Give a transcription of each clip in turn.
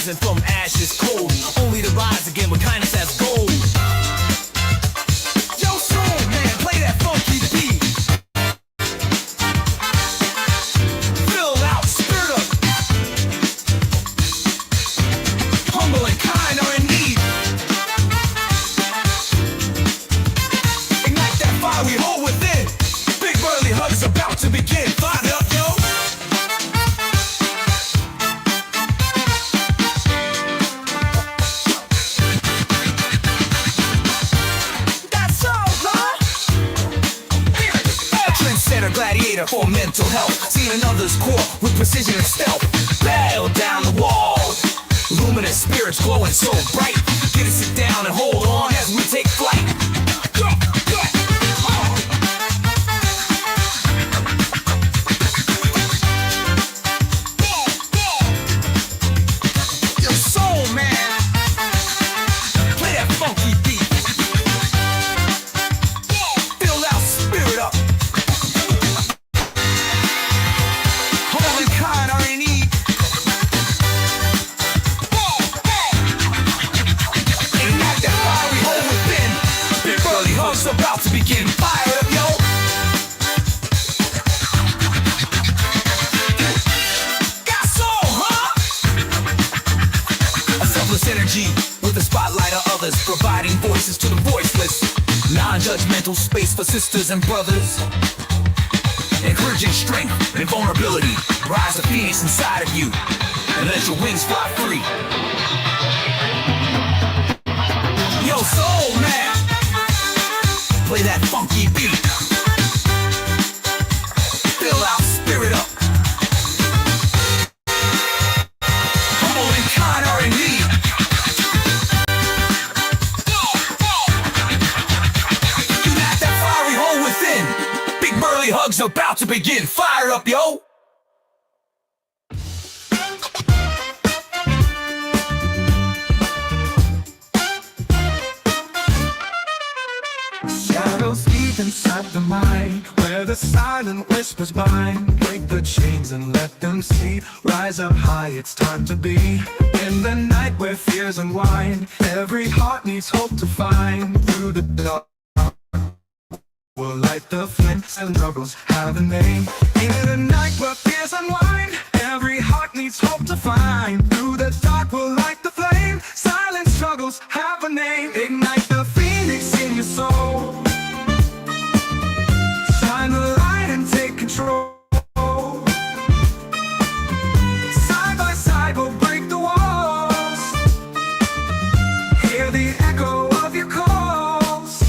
risen from ashes cold, only to rise again with kindness as gold. Yo, soul man, play that funky beat. Fill out, spirit up. Humble and kind are in need. Ignite that fire we hold within. Big burly hug is about to begin. Fire it up, yo. Gladiator for mental health, seeing another's core with precision and stealth. Bail down the walls, luminous spirits glowing so bright. Get to sit down and hold on as we take flight. Yo, soul man, play that funky beat. Fill out, spirit up. About to begin, fire up, yo. Got soul, huh? A selfless energy with the spotlight of others, providing voices to the voiceless. Non-judgmental space for sisters and brothers, encouraging strength and vulnerability. Rise the phoenix inside of you and let your wings fly free. Yo, soul man, play that funky beat. Fill out, spirit up. Humble and kind are in need. Unite that fiery hole within. Big burly hugs about to begin. Fire up, yo. Deep inside the mind, where the silent whispers bind. Break the chains and let them see. Rise up high, it's time to be. In the night where fears unwind, every heart needs hope to find. Through the dark, we'll light the flame. Silent struggles have a name. In the night where fears unwind, every heart needs hope to find. Through the dark, we'll light the flame. Silent struggles have a name. Ignite the phoenix in your soul. Shine the light and take control. Side by side we'll break the walls. Hear the echo of your calls.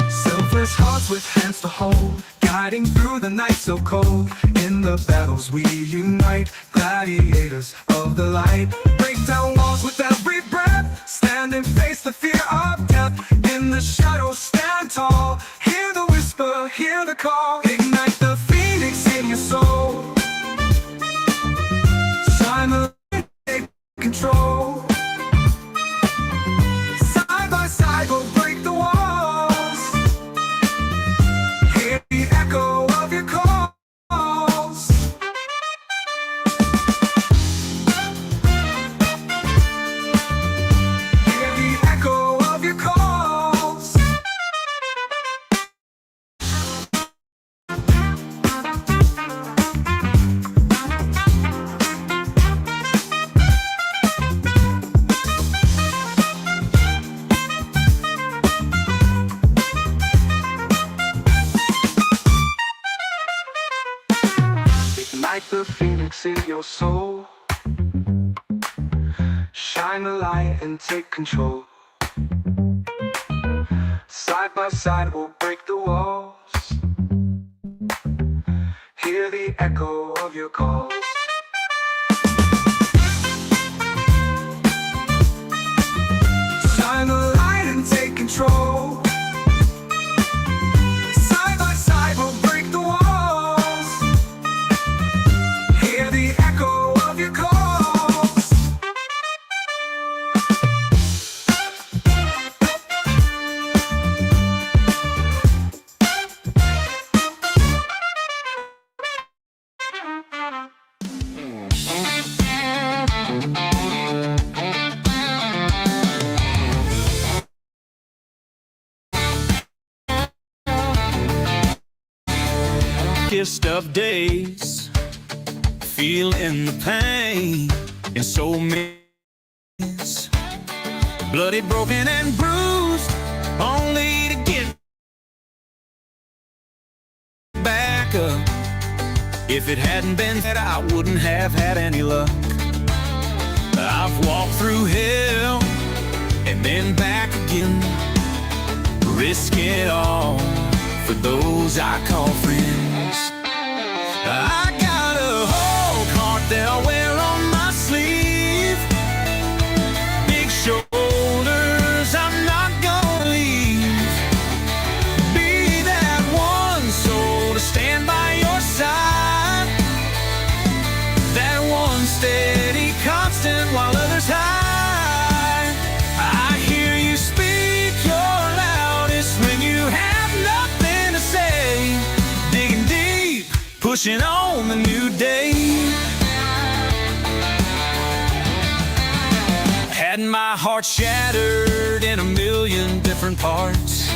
Selfless hearts with hands to hold, guiding through the night so cold. In the battles we unite, gladiators of the light. Break down walls with every breath, stand and face the fear of death. In the shadows stand tall, hear the whisper, hear the call. Ignite the phoenix in your soul. Shine the light, take control. Side by side we'll break the walls. Hear the echo of your calls. Hear the echo of your calls. Ignite the phoenix in your soul. Shine the light and take control. Side by side we'll break the walls. Hear the echo of your calls. Shine the light and take control. Side by side we'll break the walls. Hear the echo of your calls. darkest of days, feeling the pain in so many ways. Bloody, broken, and bruised, only to get back up. If it hadn't been that, I wouldn't have had any luck. I've walked through hell and then back again, risk it all for those I call friends. I got a whole heart that I wear on my sleeve, big shoulders I'm not gonna leave. Be that one soul to stand by your side, that one steady constant while others hide. I hear you speak your loudest when you have nothing to say, digging deep, pushing on the new day. Had my heart shattered in a million different parts,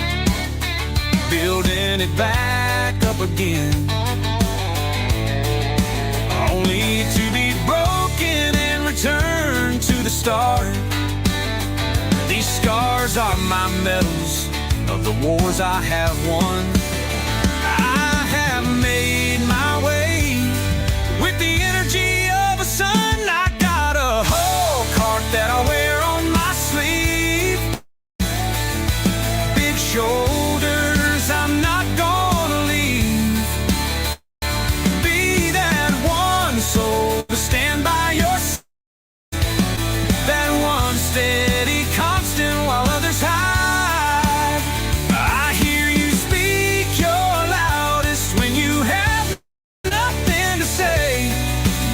building it back up again, only to be broken and return to the start. These scars are my medals of the wars I have won. I have made my way with the energy of a sun. I got a whole heart that I wear on my sleeve, big shoulders I'm not gonna leave. Be that one soul to stand by your side, that one steady constant while others hide. I hear you speak your loudest when you have nothing to say,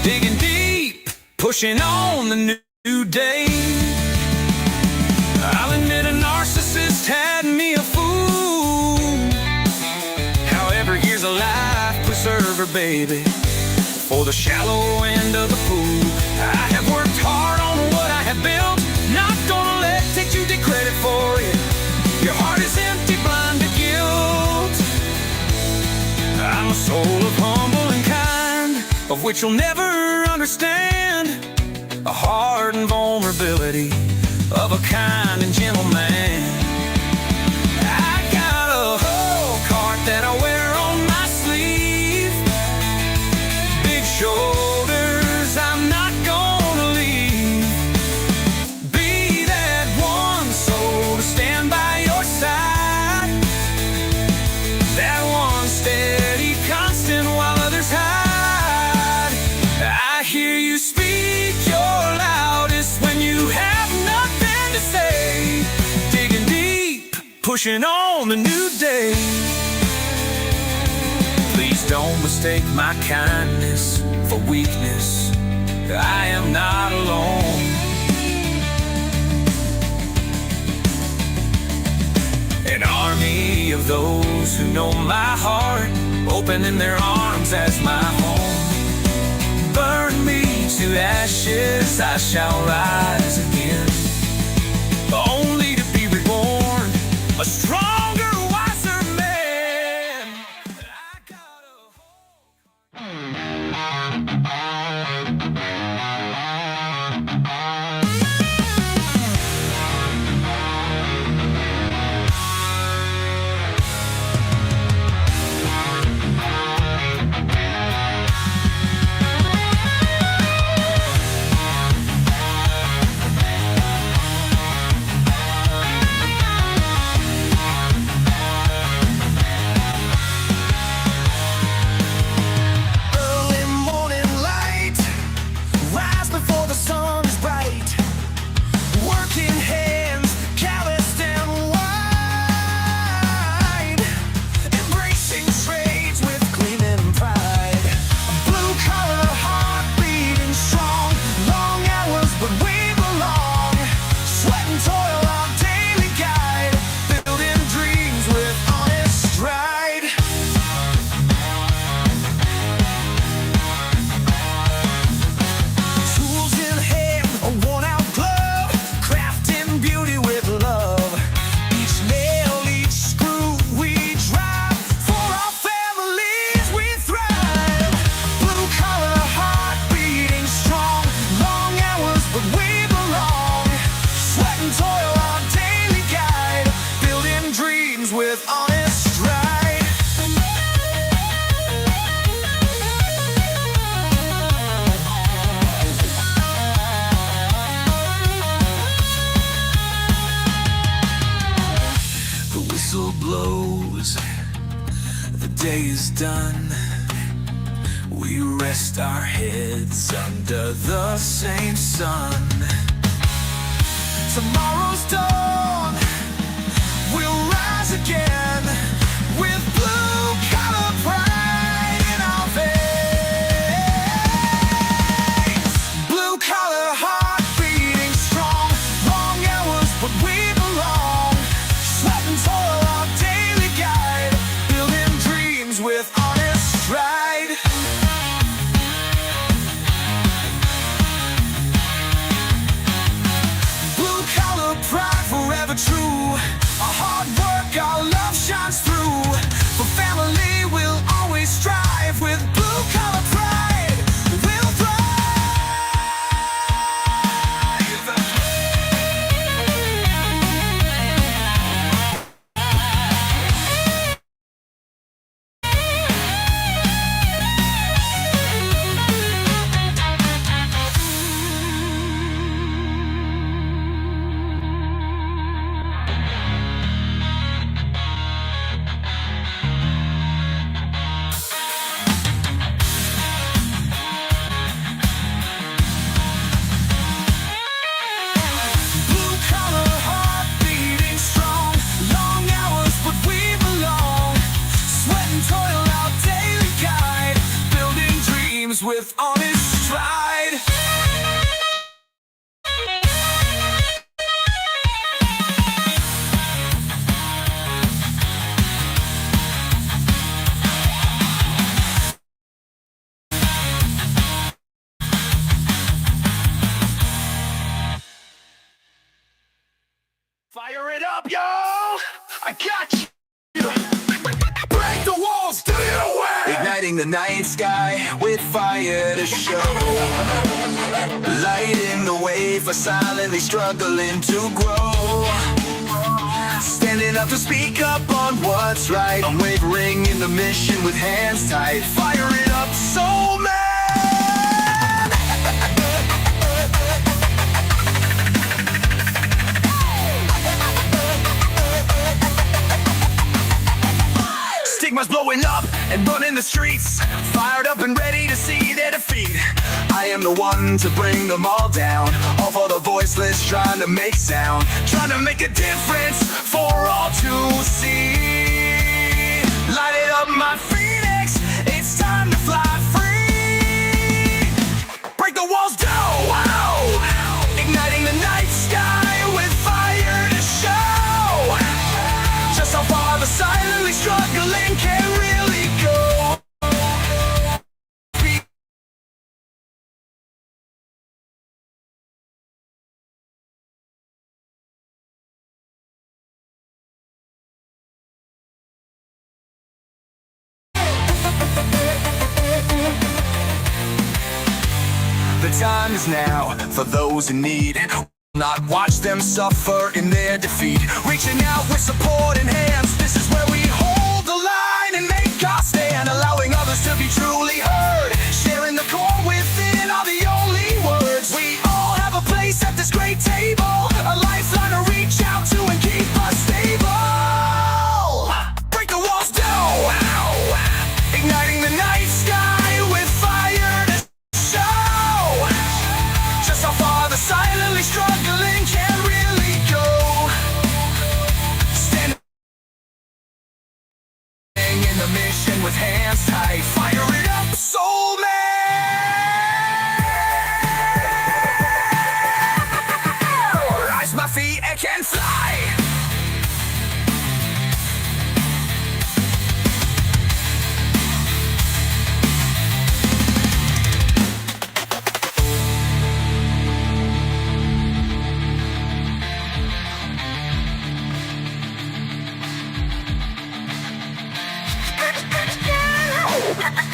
digging deep, pushing on the new day. I'll admit a narcissist had me a fool. However, here's a life preserver, baby, for the shallow end of the pool. I have worked hard on what I have built, not gonna take you to credit for it. Your heart is empty, blind to guilt. I'm a soul of humble and kind, of which you'll never understand. A heart and vulnerability of a kind and gentle man. I got a whole heart that I wear on my sleeve, big shoulders I'm not gonna leave. Be that one soul to stand by your side, that one steady constant while others hide. I hear you speak your loudest when you have nothing to say, digging deep, pushing on the new day. Please don't mistake my kindness for weakness. I am not alone. An army of those who know my heart, opening their arms as my home. Burn me to ashes, I shall rise again, only to be reborn, a stronger, wiser man. I got done, we rest our heads under the same sun. Tomorrow's dawn, we'll rise again with blue-collar pride in our veins. Blue-collar heart beating strong, long hours but we belong. Sweat and toil our daily guide, building dreams with honest stride. Blue-collar pride forever true, our hard work, our love shines through. For family we'll always strive, with blue-collar pride we'll thrive. Blue-collar heart beating strong, long hours but we belong. Sweat and toil our daily guide, building dreams with honest stride. Fire it up, yo! I got you! Break the walls, do your way! Igniting the night sky with fire to show. Lighting the way for silently struggling to grow. Standing up to speak up on what's right, unwavering in the mission with hands tight. Fire it up, soul man! Stigmas blowing up and running the streets, fired up and ready to see their defeat. I am the one to bring them all down, all for the voiceless trying to make sound, trying to make a difference for all to see. Light it up, my phoenix, it's time to fly free. Break the walls down, wow. Igniting the night sky with fire to show. Just how far the silently struggling can really go. The time is now for those in need. Not watch them suffer in their defeat. Reaching out with support in hands, this is where we hold the line and make our stand, allowing others to be truly heard. Sharing the core within are the only words. We all have a place at this great table, a lifeline to reach out to and keep us stable. Break the walls down, igniting the night sky with fire to show. Just how far the silently struggling can really go. Standing in the mission with hands tight. Fire it up, soul man. Rise my feet and can fly.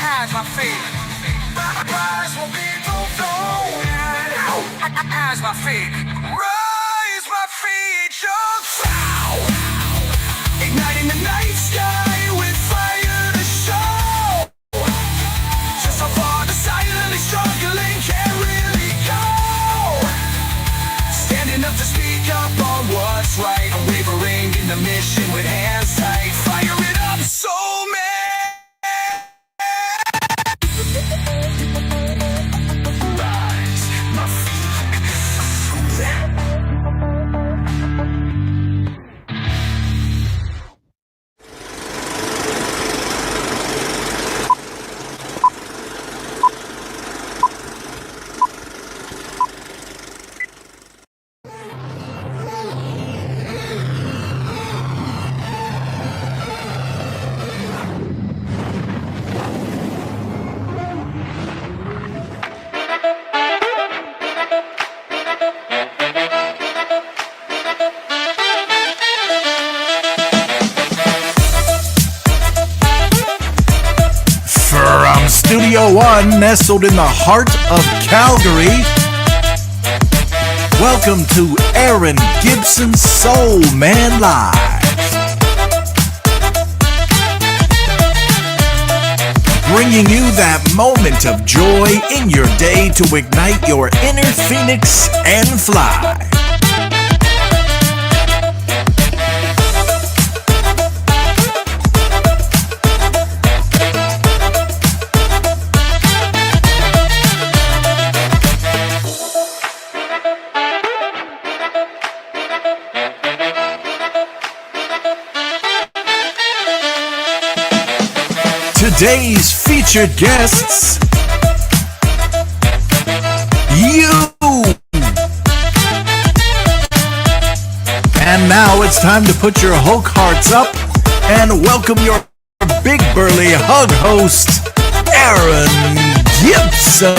Rise my feet. Rise will be fulfilled. Rise my feet. Rise my feet. Just now. Igniting the night sky with fire to show. Just how far the silently struggling can really go. Standing up to speak up on what's right, unwavering in the mission with hands tight. Fire it up, soul man. Studio One, nestled in the heart of Calgary. Welcome to Aaron Gibson Soul Man Live. Bringing you that moment of joy in your day to ignite your inner phoenix and fly. Today's featured guests, you. And now it's time to put your Hulk hearts up and welcome your big burly hug host, Aaron Gibson.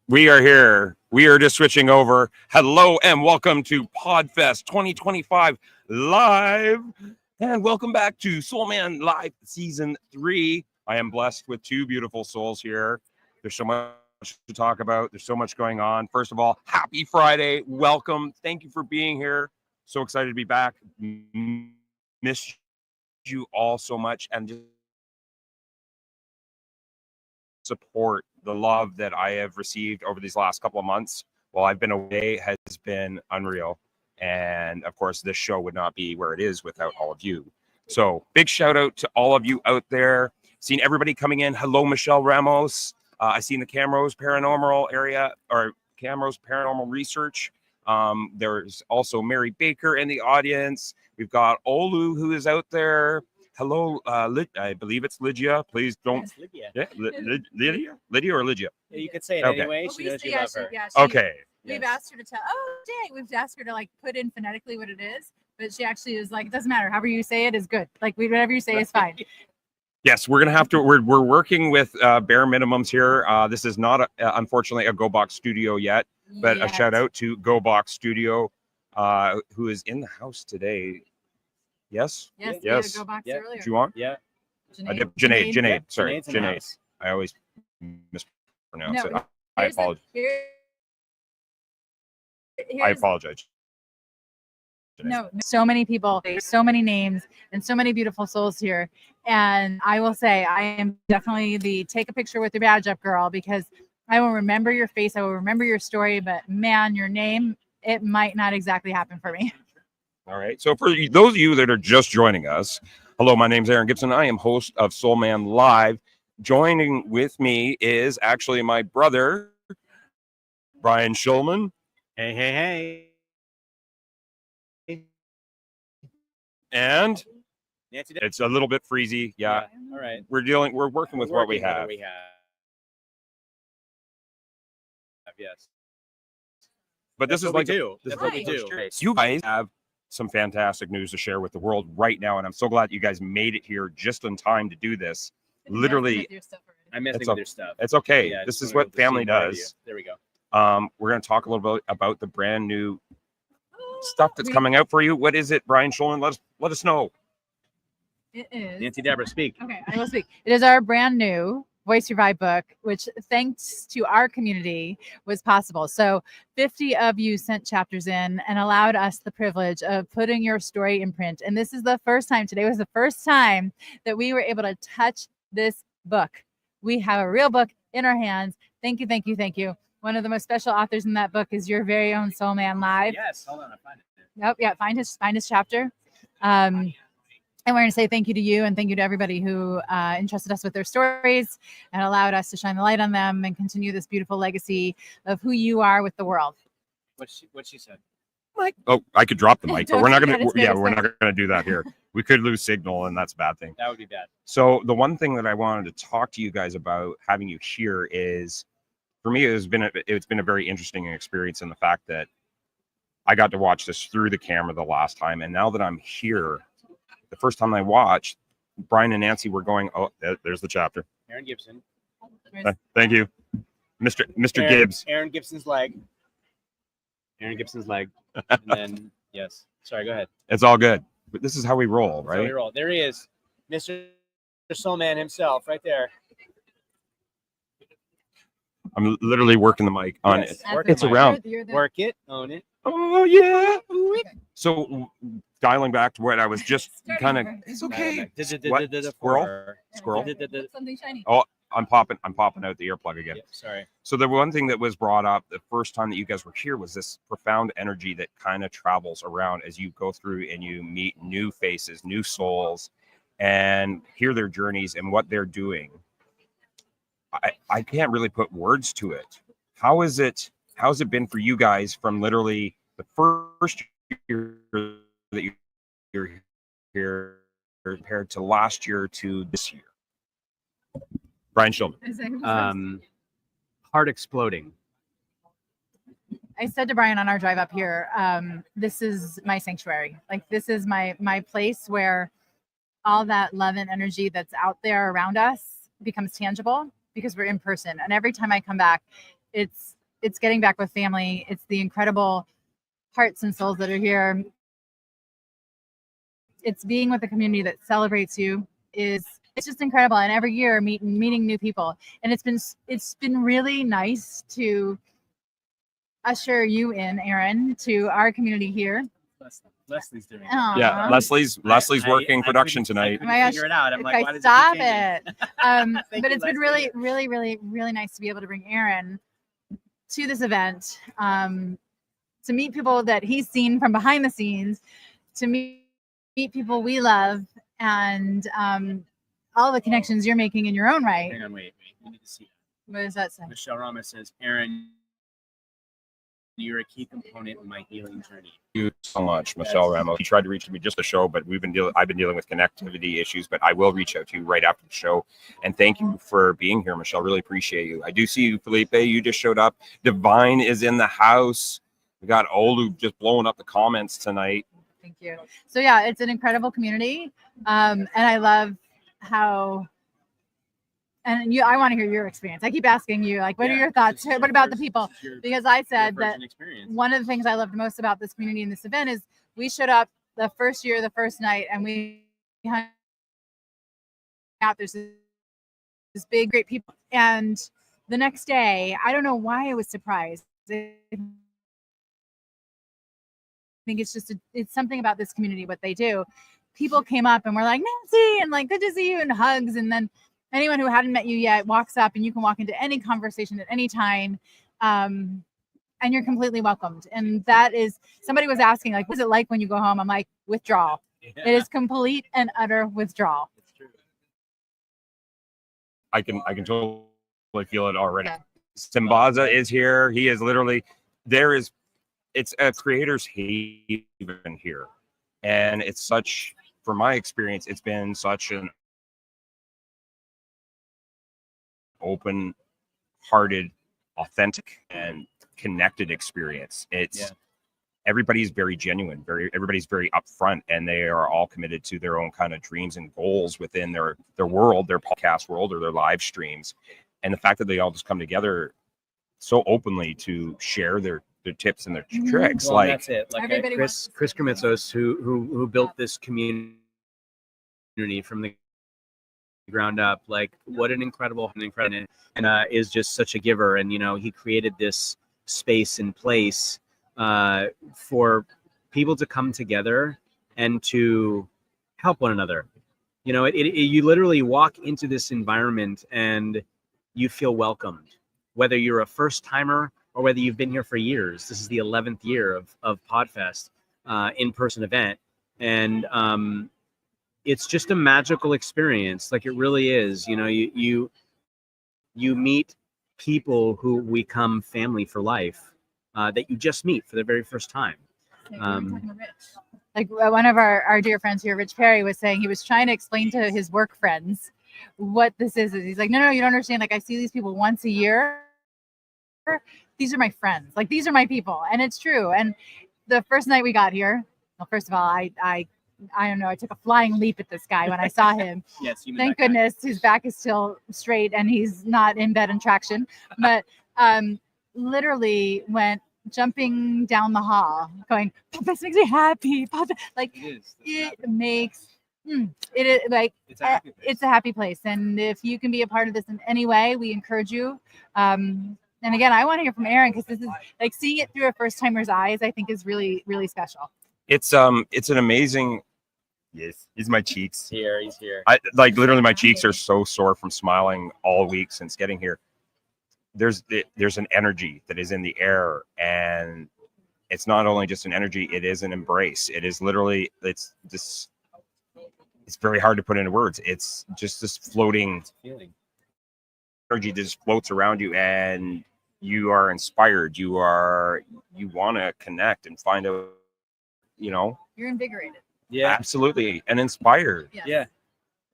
We are here. We are just switching over. Hello and welcome to Podfest 2025 live. And welcome back to Soul Man Live Season 3. I am blessed with two beautiful souls here. There's so much to talk about. There's so much going on. First of all, happy Friday. Welcome. Thank you for being here. So excited to be back. Miss you all so much. And just support the love that I have received over these last couple of months while I've been away has been unreal. And of course, this show would not be where it is without all of you. So big shout out to all of you out there. Seen everybody coming in. Hello, Michelle Ramos. I seen the Camrose Paranormal area or Camrose Paranormal Research. There's also Mary Baker in the audience. We've got Olu who is out there. Hello, I believe it's Lydia. Please don't. It's Lydia. Yeah, Lydia or Lydia? Yeah, you could say it Okay. anyway. But She knows you yeah, love her. Okay. We've Yes. asked her to tell. Oh, dang! We've asked her to like put in phonetically what it is, but she actually is like, it doesn't matter. However you say it is good. Like whatever you say is fine. Yes, we're gonna have to. We're working with bare minimums here. This is not unfortunately a GoBox Studio yet, but a shout out to GoBox Studio, who is in the house today. Yes. Yes. Yes. We had to go back to Yeah. earlier. Do you want? Yeah. Janae. Sorry, Janae's in the Janae. house. I always mispronounce No, it. I apologize. I apologize. Janae. No, so many people, so many names, and so many beautiful souls here. And I will say, I am definitely the take a picture with your badge up girl, because I will remember your face, I will remember your story, but man, your name, it might not exactly happen for me. All right. So for those of you that are just joining us, hello, my name's Aaron Gibson. I am host of Soul Man Live. Joining with me is actually my brother, Brian Shulman. Hey. And Nancy. it's a little bit freezy. Yeah. All right. We're working with what we have. Yes. But this That's is what like we do. this That's is what we Right. do. you guys have some fantastic news to share with the world right now, and I'm so glad you guys made it here just in time to do this. Literally, I'm messing It's with a- your stuff. it's okay. Yeah, I This just is wanna what go to family see part of you. does. There we go. We're going to talk a little bit about the brand new stuff that's coming out for you. What is it, Brian Shulman? Let us know. It is. Nancy Deborah, speak. Okay, I will speak. It is our brand new Voice Revive book, which thanks to our community was possible. So 50 of you sent chapters in and allowed us the privilege of putting your story in print. And this is the first time, today was the first time that we were able to touch this book. We have a real book in our hands. Thank you. One of the most special authors in that book is your very own Soul Man Live. Yes. Hold on. I find it. Nope, yeah, find his chapter. And we're going to say thank you to you and thank you to everybody who entrusted us with their stories and allowed us to shine the light on them and continue this beautiful legacy of who you are with the world. What she said. Mike. Oh, I could drop the mic, but we're not going to. It's Yeah, good. we're not going to do that here. We could lose signal, and that's a bad thing. That would be bad. So the one thing that I wanted to talk to you guys about having you here is, for me, it's been a very interesting experience in the fact that I got to watch this through the camera the last time, and now that I'm here, the first time I watched, Brian and Nancy were going. Oh, there's the chapter. Aaron Gibson. Thank you, Mr. Aaron, Gibbs. Aaron Gibson's leg. And then yes. Sorry. Go ahead. It's all good. this is how we roll, That's how we right? roll. There he is, Mr. Soulman himself, right there. I'm literally working the mic on Yes, it. work It's it, Mike. around. Work it, own it. Oh yeah. So dialing back to what I was just kind of. It's okay. What? Squirrel? Squirrel? Something shiny. Oh, I'm popping out the earplug again. Yep, sorry. So the one thing that was brought up the first time that you guys were here was this profound energy that kind of travels around as you go through and you meet new faces, new souls, and hear their journeys and what they're doing. I can't really put words to it. How's it been for you guys from literally the first year that you're here compared to last year to this year? Brian Shulman. Heart exploding. I said to Brian on our drive up here, this is my sanctuary. Like, this is my place where all that love and energy that's out there around us becomes tangible because we're in person. And every time I come back, it's getting back with family. It's the incredible hearts and souls that are here. It's being with a community that celebrates you. It's just incredible. And every year meeting new people. And it's been really nice to usher you in, Aaron, to our community here. Leslie's doing it. Aw. Yeah, Leslie's working I production couldn't- tonight. I couldn't My gosh, figure it out. I'm like, Okay, why does stop it? keep changing? it. Thank But you, it's been Leslie. really nice to be able to bring Aaron to this event, to meet people that he's seen from behind the scenes, to meet people we love, and all the connections you're making in your own right. Hang on, wait. We need to see. What does that say? Michelle Ramos says, Aaron, you're a key component in my healing journey. Thank you so much, Michelle Ramos. He tried to reach me just the show, but I've been dealing with connectivity issues, but I will reach out to you right after the show. And thank you for being here, Michelle. Really appreciate you. I do see you, Felipe. You just showed up. Divine is in the house. We got Olu just blowing up the comments tonight. Thank you. So yeah, it's an incredible community, and I love how. And I want to hear your experience. I keep asking you, like, what are your thoughts? What about the people? Because I said that one of the things I loved most about this community and this event is we showed up the first year, the first night, and we hung out. There's this big, great people. And the next day, I don't know why I was surprised. I think it's something about this community, what they do. People came up and were like, Nancy, and like, good to see you, and hugs. And then anyone who hadn't met you yet walks up, and you can walk into any conversation at any time. And you're completely welcomed. And that is, somebody was asking, like, what's it like when you go home? I'm like, withdrawal. Yeah. It is complete and utter withdrawal. I can totally feel it already. Yeah. Simbaza is here. He is literally, it's a creator's haven here. And it's such, from my experience, it's been such an open-hearted, authentic, and connected experience. It's everybody's very genuine, everybody's very upfront, and they are all committed to their own kind of dreams and goals within their world, their podcast world, or their live streams. And the fact that they all just come together so openly to share their tips and their tricks. Well, like that's it. Like Chris Kremitzos, who built this community from the ground up. Like, what an incredible and is just such a giver. And he created this space and place for people to come together and to help one another. You literally walk into this environment and you feel welcomed, whether you're a first timer or whether you've been here for years. This is the 11th year of Podfest, in-person event. And it's just a magical experience. Like, it really is. You meet people who become family for life, that you just meet for the very first time. Like one of our dear friends here, Rich Perry, was saying he was trying to explain to his work friends what this is. He's like, no, you don't understand. Like, I see these people once a year. These are my friends. Like, these are my people. And it's true. And the first night we got here, well, first of all, I don't know, I took a flying leap at this guy when I saw him. Yes, thank goodness his back is still straight and he's not in bed and traction. But literally went jumping down the hall, going, "Podfest makes me happy." Podfest. Like It is. it makes it is like It's a happy place. it's a happy place, and if you can be a part of this in any way, we encourage you. And again, I want to hear from Aaron because this is like seeing it through a first timer's eyes. I think is really really special. It's an amazing. Yes, he's my cheeks. He's here. I like literally my cheeks are so sore from smiling all week since getting here. There's an energy that is in the air, and it's not only just an energy, it is an embrace. It is literally it's very hard to put into words. It's just this floating Feeling. energy that just floats around you, and you are inspired. You want to connect and find out, You're invigorated. Yeah. absolutely, and inspired. Yes. Yeah.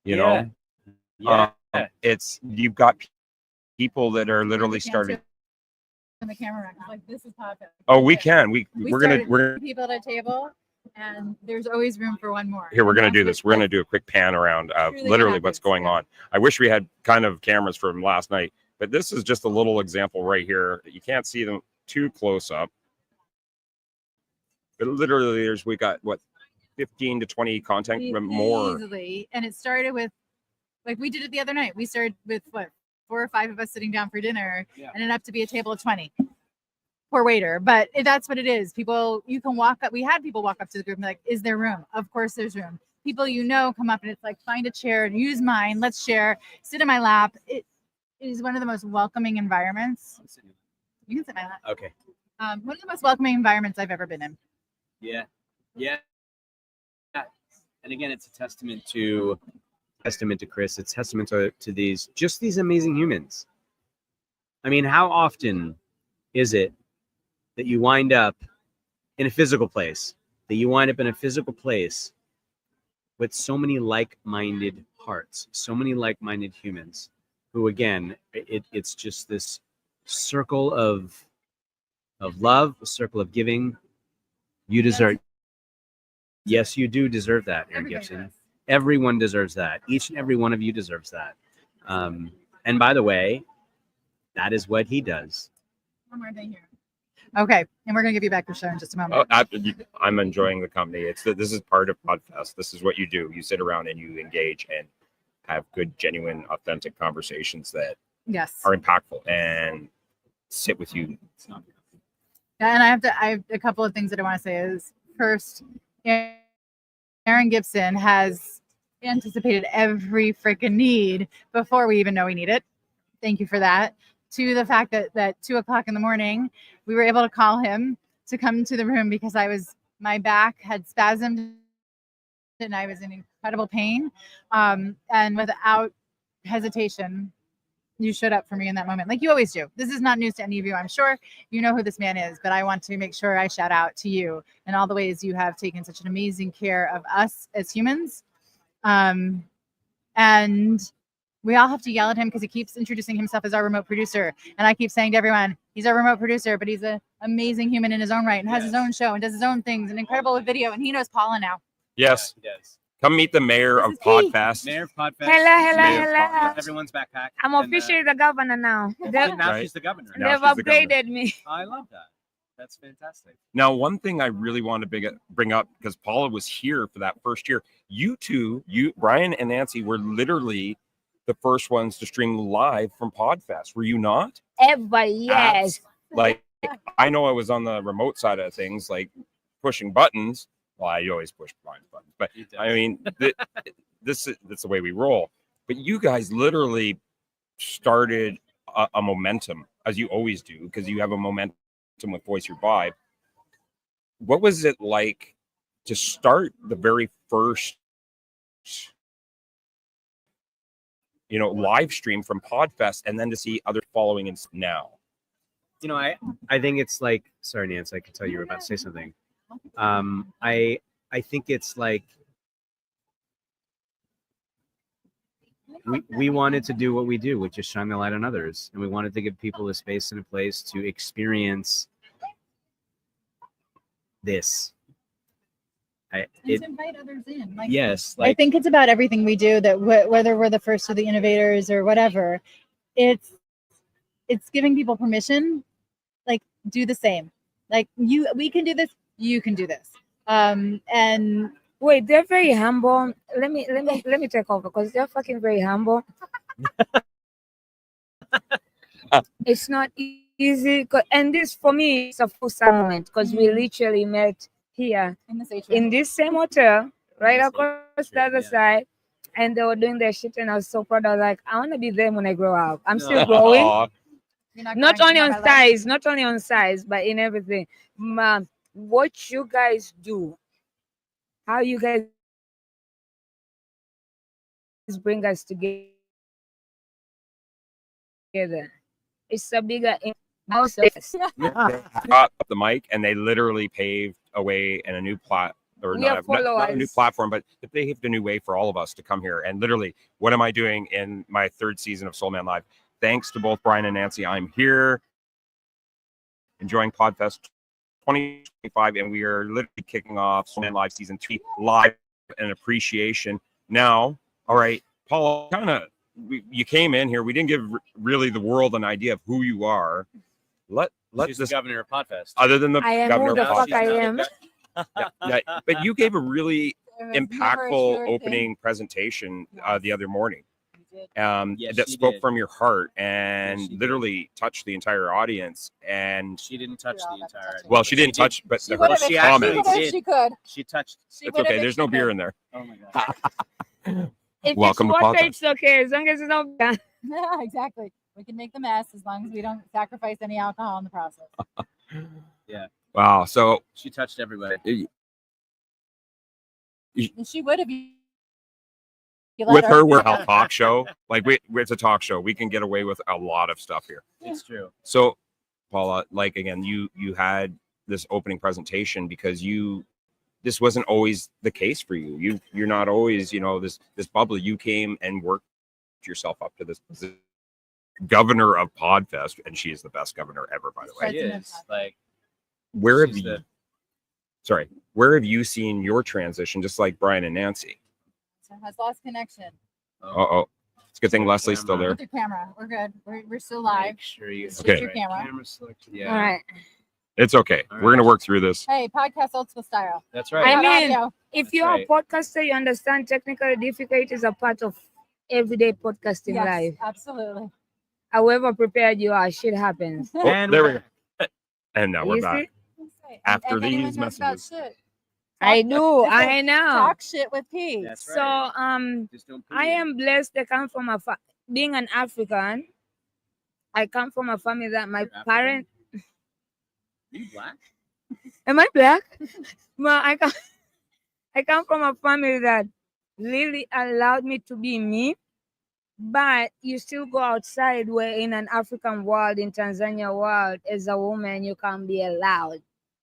You know, Yeah. it's you've got people that are literally You can't starting. turn the camera around. Like this is Podfest. Oh, we can. We're started gonna with people at a table, and there's always room for one more. here. We're gonna And do that's this. We're gonna do a quick pan around of Truly literally what's happens, going yeah. on. I wish we had kind of cameras from last night, but this is just a little example right here. You can't see them too close up, but literally, we got what 15 to 20 content more. easily, and it started with like we did it the other night. We started with what 4 or 5 of us sitting down for dinner, Yeah. and it up to be a table of 20. Poor waiter, but that's what it is. People, you can walk up. We had people walk up to the group and be like, "Is there room?" Of course, there's room. People come up and it's like, find a chair, use mine, let's share, sit in my lap. It is one of the most welcoming environments. You can sit in my lap. Okay. One of the most welcoming environments I've ever been in. Yeah. Yeah. And again, it's a testament to Chris. It's testament to these amazing humans. I mean, how often is it that you wind up in a physical place, with so many like-minded hearts, so many like-minded humans who, again, it's just this circle of love, a circle of giving. You deserve. Yes, you do deserve that, Aaron Everybody Gibson. does. Everyone deserves that. Each and every one of you deserves that. And by the way, that is what he does. One more thing here. Okay, and we're gonna give you back your show in just a moment. I'm enjoying the company. This is part of Podfest. This is what you do. You sit around and you engage and have good, genuine, authentic conversations that Yes. are impactful and sit with you. And I have a couple of things that I want to say is first, Aaron Gibson has anticipated every freaking need before we even know we need it. Thank you for that. To the fact that 2:00 in the morning, we were able to call him to come to the room because my back had spasmed and I was in incredible pain. And without hesitation, you showed up for me in that moment, like you always do. This is not news to any of you. I'm sure you know who this man is, but I want to make sure I shout out to you and all the ways you have taken such an amazing care of us as humans. And we all have to yell at him because he keeps introducing himself as our remote producer. And I keep saying to everyone, he's our remote producer, but he's an amazing human in his own right and has his own show and does his own things and incredible with video. And he knows Paula now. Yes. Yeah, he does. Come meet the mayor of This is he. Podfest. Mayor of Podfest. Hello. Everyone's backpack. I'm And, officially the governor now. now Right. she's the governor. Now They've she's the governor. upgraded me. I love that. That's fantastic. Now, one thing I really want to bring up, because Paula was here for that first year, you two, Brian and Nancy, were literally the first ones to stream live from Podfest. Were you not? Everybody, yes. Like, I know I was on the remote side of things, like pushing buttons. Well, I always push Brian's buttons, but He does. I mean, that's the way we roll. But you guys literally started a momentum, as you always do, because you have a momentum with Voice Your Vibe. What was it like to start the very first, live stream from Podfest, and then to see others following in now? I think it's like, sorry, Nancy, I can tell you were about to say something. I think it's like we wanted to do what we do, which is shine the light on others, and we wanted to give people a space and a place to experience this. And to invite others in. Like, Yes, I think it's about everything we do that whether we're the first or the innovators or whatever, it's giving people permission, like do the same. Like we can do this. You can do this. And Wait, they're very humble. Let me take over because they're fucking very humble. It's not easy, and this for me is a full moment because we literally met here in this same hotel, right across the other side, and they were doing their shit, and I was so proud. I was like, I want to be them when I grow up. I'm still growing. Aw. Not only on size, but in everything. What you guys do, how you guys bring us together. It's a bigger also. Got the mic and they literally paved a way and a new not a new platform, but they paved a new way for all of us to come here. And literally, what am I doing in my third season of Soul Man Live? Thanks to both Brian and Nancy, I'm here enjoying Podfest 2025, and we are literally kicking off Soul Man Live Season 3 live and appreciation. Now, all right, Paul, you came in here. We didn't give really the world an idea of who you are. She's the governor of Podfest. Other than the I am governor who the of fuck I Podfest. am. But you gave a really impactful opening presentation the other morning that spoke from your heart and literally touched the entire audience. And she didn't touch the entire audience. Well, she didn't touch, but she her comments. She could. She touched. It's okay. There's no beer in there. Oh my god. If Welcome it's to water, Podfest. it's okay as long as it's not bad. Yeah, exactly. We can make the mess as long as we don't sacrifice any alcohol in the process. Wow. So She touched everybody. And she would have. with her, we're a talk show. Like it's a talk show. We can get away with a lot of stuff here. It's true. So, Paula, like again, you had this opening presentation because this wasn't always the case for you. You're not always, this bubble. You came and worked yourself up to this governor of Podfest, and she is the best governor ever, by the way. She is. Like, Where have she's where have you seen your transition, just like Brian and Nancy? Has lost connection. Oh, it's a good thing Leslie's still there. With your camera, we're good. We're still live. Make sure you Okay. Your camera. selected. Yeah. All right. It's okay. All We're right. gonna work through this. Hey, podcast old school style. That's I right. mean, Audio. if you're right. a podcaster, you understand technical difficulties are part of everyday podcasting Yes, life. absolutely. However prepared you are, shit happens. Oh, And there we go. And now we're You back. see? After and anyone these knows about messages. shit. I do. Listen, I know. Talk shit with P. That's So right. Just don't put I it in. am blessed to come from being an African. I come from a family that my You're African? parent. Are you black? Am I black? Well, I come from a family that really allowed me to be me. But you still go outside where in an African world, in Tanzania world, as a woman, you can't be allowed.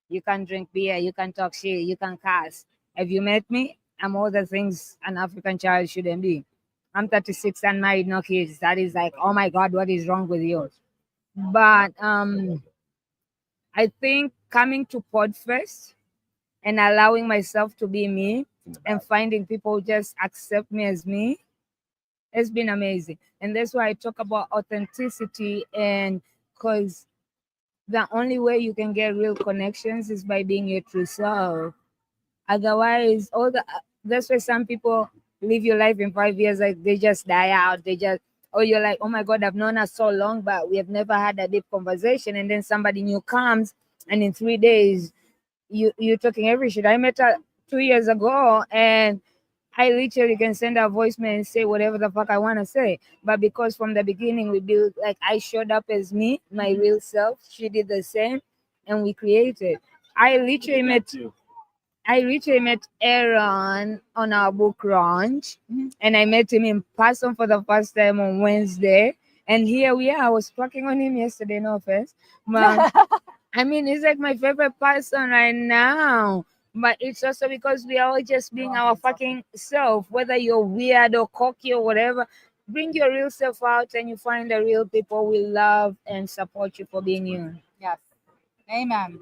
You can drink beer, you can talk shit, you can curse. Have you met me? I'm all the things an African child shouldn't be. I'm 36 and married, no kids. That is like, oh my God, what is wrong with you? But I think coming to Podfest and allowing myself to be me and finding people just accept me as me, it's been amazing. And that's why I talk about authenticity, and because the only way you can get real connections is by being your true self. Otherwise, that's why some people live your life in 5 years, like they just die out. Or you're like, oh my God, I've known her so long, but we have never had a deep conversation. And then somebody new comes, and in 3 days, you're talking every shit. I met her 2 years ago, and I literally can send her a voicemail and say whatever the fuck I want to say. But because from the beginning we built, like I showed up as me, my real self. She did the same, and we created. I literally met Aaron on our book launch, and I met him in person for the first time on Wednesday. And here we are. I was fucking on him yesterday, no offense. But I mean, he's like my favorite person right now. But it's also because we are all just being our fucking self, whether you're weird or cocky or whatever. Bring your real self out, and you find the real people will love and support you for being you. Yes. Amen.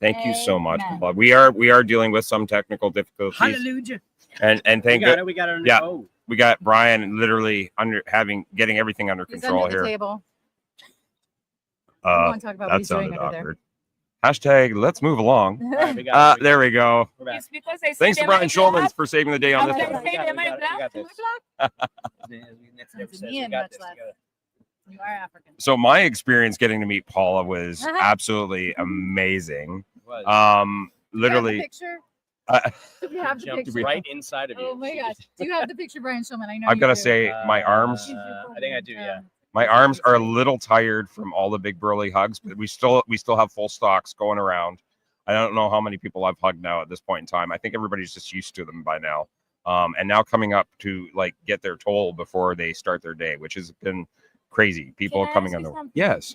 Thank you so much, Amen. Paula. We are dealing with some technical difficulties, Hallelujah. and We thank got God it. We got it. Yeah. Oh, we got Brian literally getting everything under He's control under the here. table. We want to talk about what That he's doing sounded under there. awkward. Hashtag let's move along. All right, we got it. There we go. We're back. It's because I Thanks said to Brian Schulman for saving the day on this Okay. one. We got it, we got it, we got this. Next That's episode, me we and got much this less. together. You are African. So my experience getting to meet Paula was absolutely amazing. It was. Literally, Picture? uh, Do we have the Jumped picture? right inside of you. Oh my gosh. Do you have the picture, Brian Schulman? I know I've you got to do. say, my arms, I think I do. Yeah. my arms are a little tired from all the big burly hugs, but we still have full stocks going around. I don't know how many people I've hugged now at this point in time. I think everybody's just used to them by now. And now coming up to like get their toll before they start their day, which has been crazy. People Can I coming ask on you the something? yes.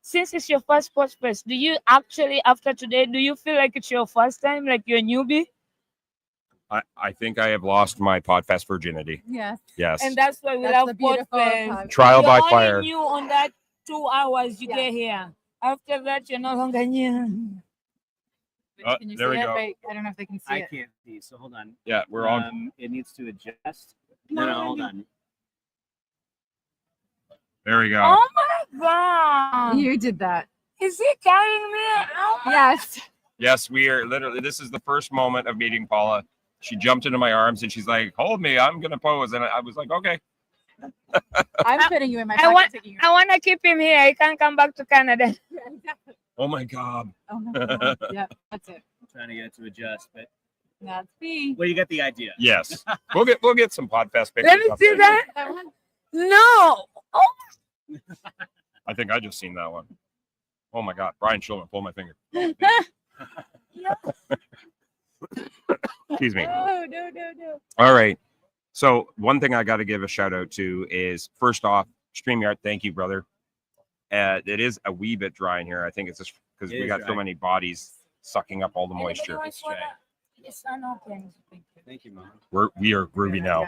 Since it's your first Podfest, do you actually, after today, do you feel like it's your first time, like you're a newbie? I think I have lost my Podfest virginity. Yes. Yes. And that's why we That's love the beautiful Podfest. part. Trial by You're only fire. new on that 2 hours you Yeah. get here. After that, you're no longer new. Oh, Can you there see we it? go. Wait, I don't know if they can see I it. can't see, so hold on. Yeah, we're on. It needs to adjust. No, hold on. There we go. Oh my God. You did that. Is he carrying me? Oh my Yes. Yes, we are literally. This is the first moment of meeting Paula. She jumped into my arms and she's like, "Hold me, I'm gonna pose." And I was like, "Okay." I'm putting you in my I pocket. want- taking your- I want to keep him here. He can't come back to Canada. Yeah, exactly. Oh my God. Oh my God. Yeah, that's it. Trying to get it to adjust, but That's me. well, you get the idea. Yes, we'll get some Podfest pictures. Let me up see there. that. That one? No. Oh, I think I just seen that one. Oh my God, Brian Schulman, pull my finger. Excuse me. No. All right. So one thing I got to give a shout out to is first off, StreamYard. Thank you, brother. It is a wee bit dry in here. I think it's just because It we is got so dry. many bodies sucking up all the Anybody moisture. wants water? It's unopened. Thank you, Mom. We are groovy now.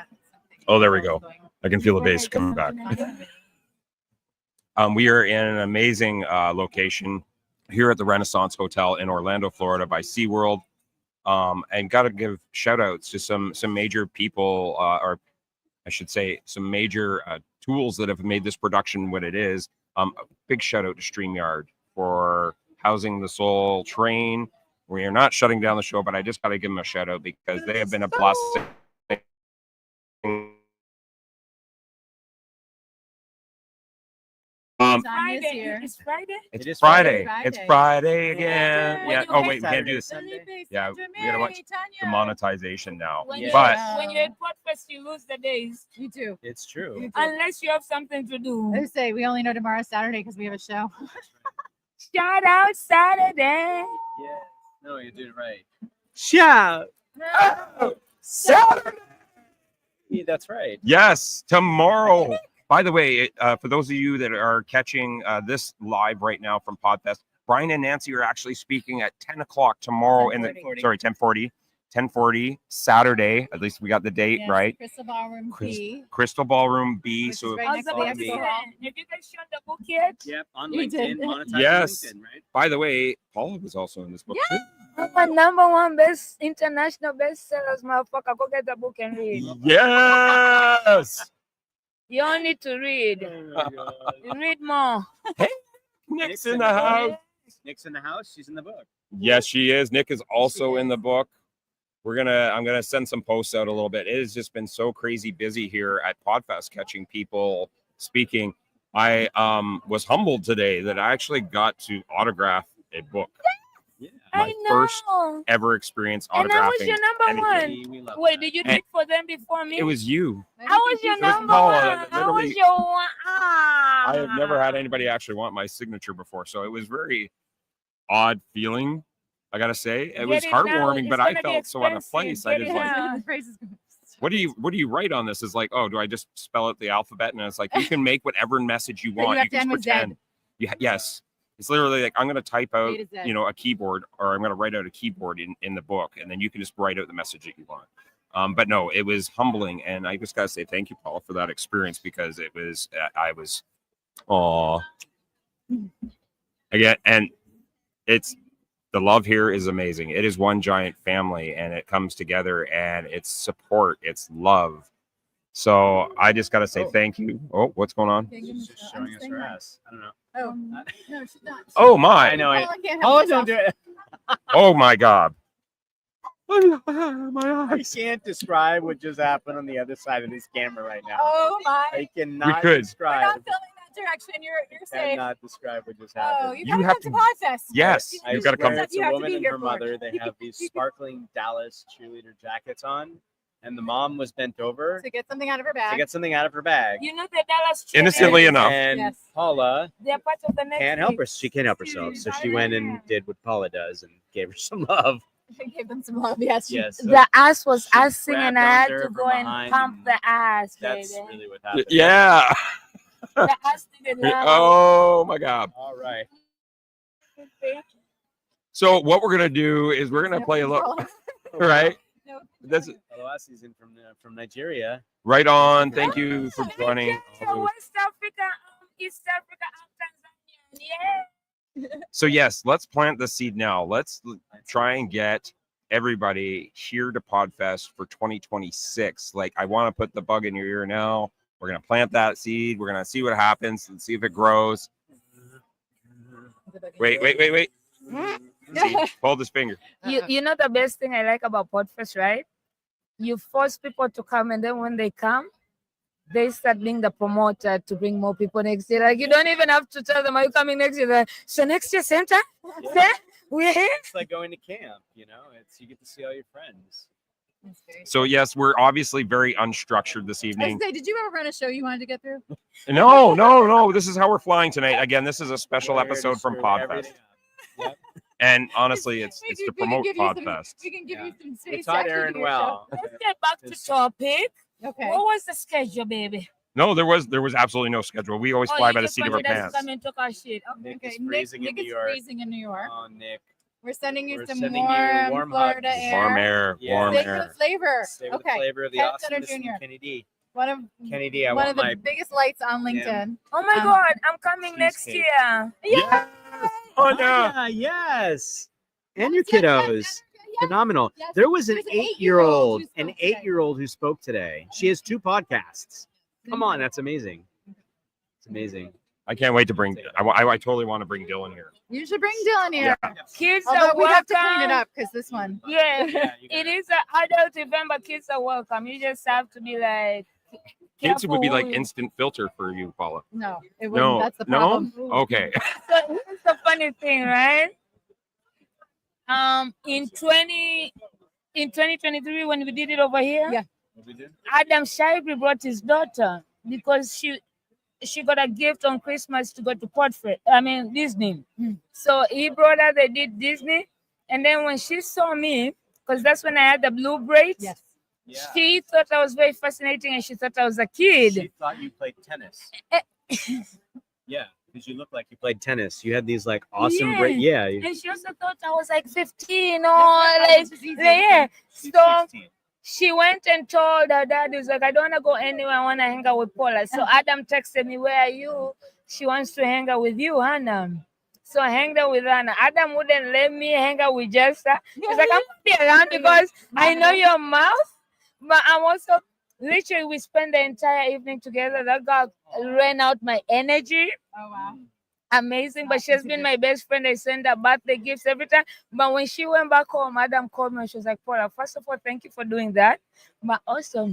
Oh, there we go. I can feel the bass coming back. We are in an amazing location here at the Renaissance Hotel in Orlando, Florida by SeaWorld. And got to give shout outs to some major people, or I should say some major tools that have made this production what it is. A big shout out to StreamYard for housing the Soul Train. We are not shutting down the show, but I just got to give them a shout out because they have been a blessing. Tanya's Friday. here. It's Friday. It's It is Friday. Friday. It's Friday again. When Yeah. you Oh hit wait, we can't do Saturday, this. Sunday. Yeah, we gotta watch the monetization now. When, Yeah. But when you're at Podfest, you lose the days. You too. It's true. You too. Unless you have something to I do. say we only know tomorrow's Saturday because we have a show. Shout out Saturday. Yeah. No, you did it right. Shout. Saturday. Yeah, that's right. Yes, tomorrow. By the way, for those of you that are catching this live right now from Podfest, Brian and Nancy are actually speaking at 10 o'clock tomorrow in the 10:40. sorry 10:40 Saturday. At least we got the date Yes, right. Crystal Ballroom Chris- B. Crystal Ballroom B. Which is So right How's next the to book the Awesome. expo here? hall. Have you guys shown the book yet? Yep. On You LinkedIn, did. monetizing Yes. LinkedIn, right? by the way, Paula was also in this book too. I'm a #1 best international bestsellers, motherfucker. Go get the book and read. Yes. You all need to read. Oh my God. You read more. Nick's in the house. Nick's in the house. She's in the book. Yes, she is. Nick is also in the book. I'm gonna send some posts out a little bit. It has just been so crazy busy here at Podfest, catching people speaking. I was humbled today that I actually got to autograph a book. Yeah. My I know. first ever experience And I was autographing. your number anything. one. We love Wait, that. did you And do it for them before me? It was you. I was your It was number Paula, one. I was literally. your one. Ah. I have never had anybody actually want my signature before, so it was very odd feeling. I gotta say, it was Get it now. heartwarming, It's but I gonna be felt so out of expensive. place. I Get just it like, now. The price is good. what do you write on this? Is like, oh, do I just spell out the alphabet? And it's like you can make whatever message you But you want. have You to can end just with Z. pretend. Yes, it's literally like I'm gonna type out, A to Z. a keyboard, or I'm gonna write out a keyboard in the book, and then you can just write out the message that you want. But no, it was humbling, and I just gotta say thank you, Paul, for that experience because it was again, and it's the love here is amazing. It is one giant family, and it comes together, and it's support, it's love. So I just got to say thank you. Oh, what's going on? She's just showing us her ass. I don't know. Oh, no, she's not. Oh my. I know. Paula can't help Oh, don't herself. do it. Oh my God. My I eyes. can't describe what just happened on the other side of this camera right now. Oh my. I cannot could. We're describe. not filming that direction. You're safe. Cannot describe what just Oh, happened. you You gotta have come to Podfest. Yes, I you've got to swear come. It's You a have to woman be and here her for. mother. They have these sparkling Dallas cheerleader jackets on, and the mom was bent over To get something out of her to bag. get something out of her bag. You know the Dallas Innocently cheerleaders, enough. And Yes. Paula they're part of the next can't help her. week. She can't help herself, so she went and did what Paula does and gave her some love. Give them some love. Yes. Yes, so The ass was she assing and I grabbed had onto her to from go and behind pump and the ass, that's baby. really what happened. Yeah. The ass did it loud. Oh my God. All right. So what we're gonna do is we're gonna play a little, right? No. That's Aloha season from Nigeria. right on. Thank you for joining. Nigeria, West Africa, East Africa, and Tanzania. Yeah. So yes, let's plant the seed now. Let's try and get everybody here to Podfest for 2026. Like, I want to put the bug in your ear now. We're gonna plant that seed. We're gonna see what happens and see if it grows. Wait. See, hold his finger. You know the best thing I like about Podfest, right? You force people to come, and then when they come, they start being the promoter to bring more people next year. Like, you don't even have to tell them, are you coming next year? Like, so next year, same time? Yeah. We're here. It's like going to camp, you know. It's you get to see all your friends. So yes, we're obviously very unstructured this I was evening. gonna say, did you ever run a show you wanted to get through? No. This is how we're flying tonight. Again, this is a special We're here to episode from screw Podfest. everything up. Yep. And honestly, it's We to can promote give you some- Podfest. We can give Yeah. you some We space. to taught actually Aaron do your show. well. Let's get back to topic. Okay. What was the schedule, baby? No, there was absolutely no schedule. We always fly you by the just seat of our wanted us to pants. come and talk our shit. Nick Okay. is freezing in New is York. freezing in New York. Oh, Nick. We're sending you We're some sending you warm, warm Florida hugs. air. Warm air, Yeah. warm Stay air. with flavor. Stay with Okay. the flavor of the Ken awesomeness Center from Jr. Kenny D. One of Kenny D, I one want of the my biggest lights on LinkedIn. Oh my Um, God, I'm coming next cheesecake. year. Yeah. Oh no. yeah, yes. And your Yes, yes, kiddos. yes. Phenomenal. Yes. There was an There's an 8-year-old, who an spoke today. 8-year-old who spoke today. She has 2 podcasts. Come on, that's amazing. It's amazing. I can't wait to bring. I totally want to bring Dylan here. You should bring Dylan here. Kids Although are we have to clean it welcome. up because this one. Yeah, Yeah, you it gotta- is an adult event, but kids are welcome. You just have to be like, Kids would be careful like who you- instant filter for you, Paula. No, it wouldn't. No, That's the no. problem. Okay. So here's the funny thing, right? In 2023 when we did it over here, Yeah. Adam Shibri brought his daughter because she got a gift on Christmas to go to Podfest. I mean Disney. So he brought her. They did Disney, and then when she saw me, because that's when I had the blue braids. Yes. Yeah. She thought I was very fascinating, and she thought I was a kid. She thought you played tennis. Yeah, because you look like you played tennis. You had these like awesome Yeah. great. Yeah. And she also thought I was like 15 or That's like, just easy. yeah. She's So 16. she went and told her dad, he's like, I don't want to go anywhere. I want to hang out with Paula. So Adam texted me, where are you? She wants to hang out with you, Hannah. So I hanged out with Hannah. Adam wouldn't let me hang out with Jessa. He's like, I'm going to be around because I know your mouth, but I'm also, literally, we spent the entire evening together. That girl ran out my energy. Oh wow. Amazing, but she has been my best friend. I send her birthday gifts every time. But when she went back home, Adam called me and she was like, Paula, first of all, thank you for doing that. But also,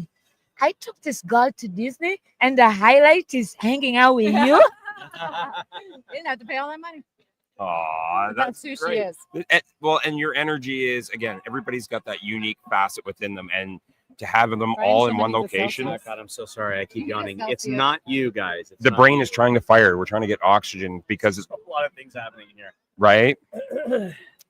I took this girl to Disney and the highlight is hanging out with you. You didn't have to pay all that money. Aw, That's that's who great. she is. Well, and your energy is, again, everybody's got that unique facet within them, and to have them Right, all in one somebody with location, Celsius. Oh, God, I'm so sorry. I keep You can yawning. get It's Celsius. not you guys. It's the not brain you. is trying to fire. We're trying to get oxygen because it's a lot of things happening in here. right.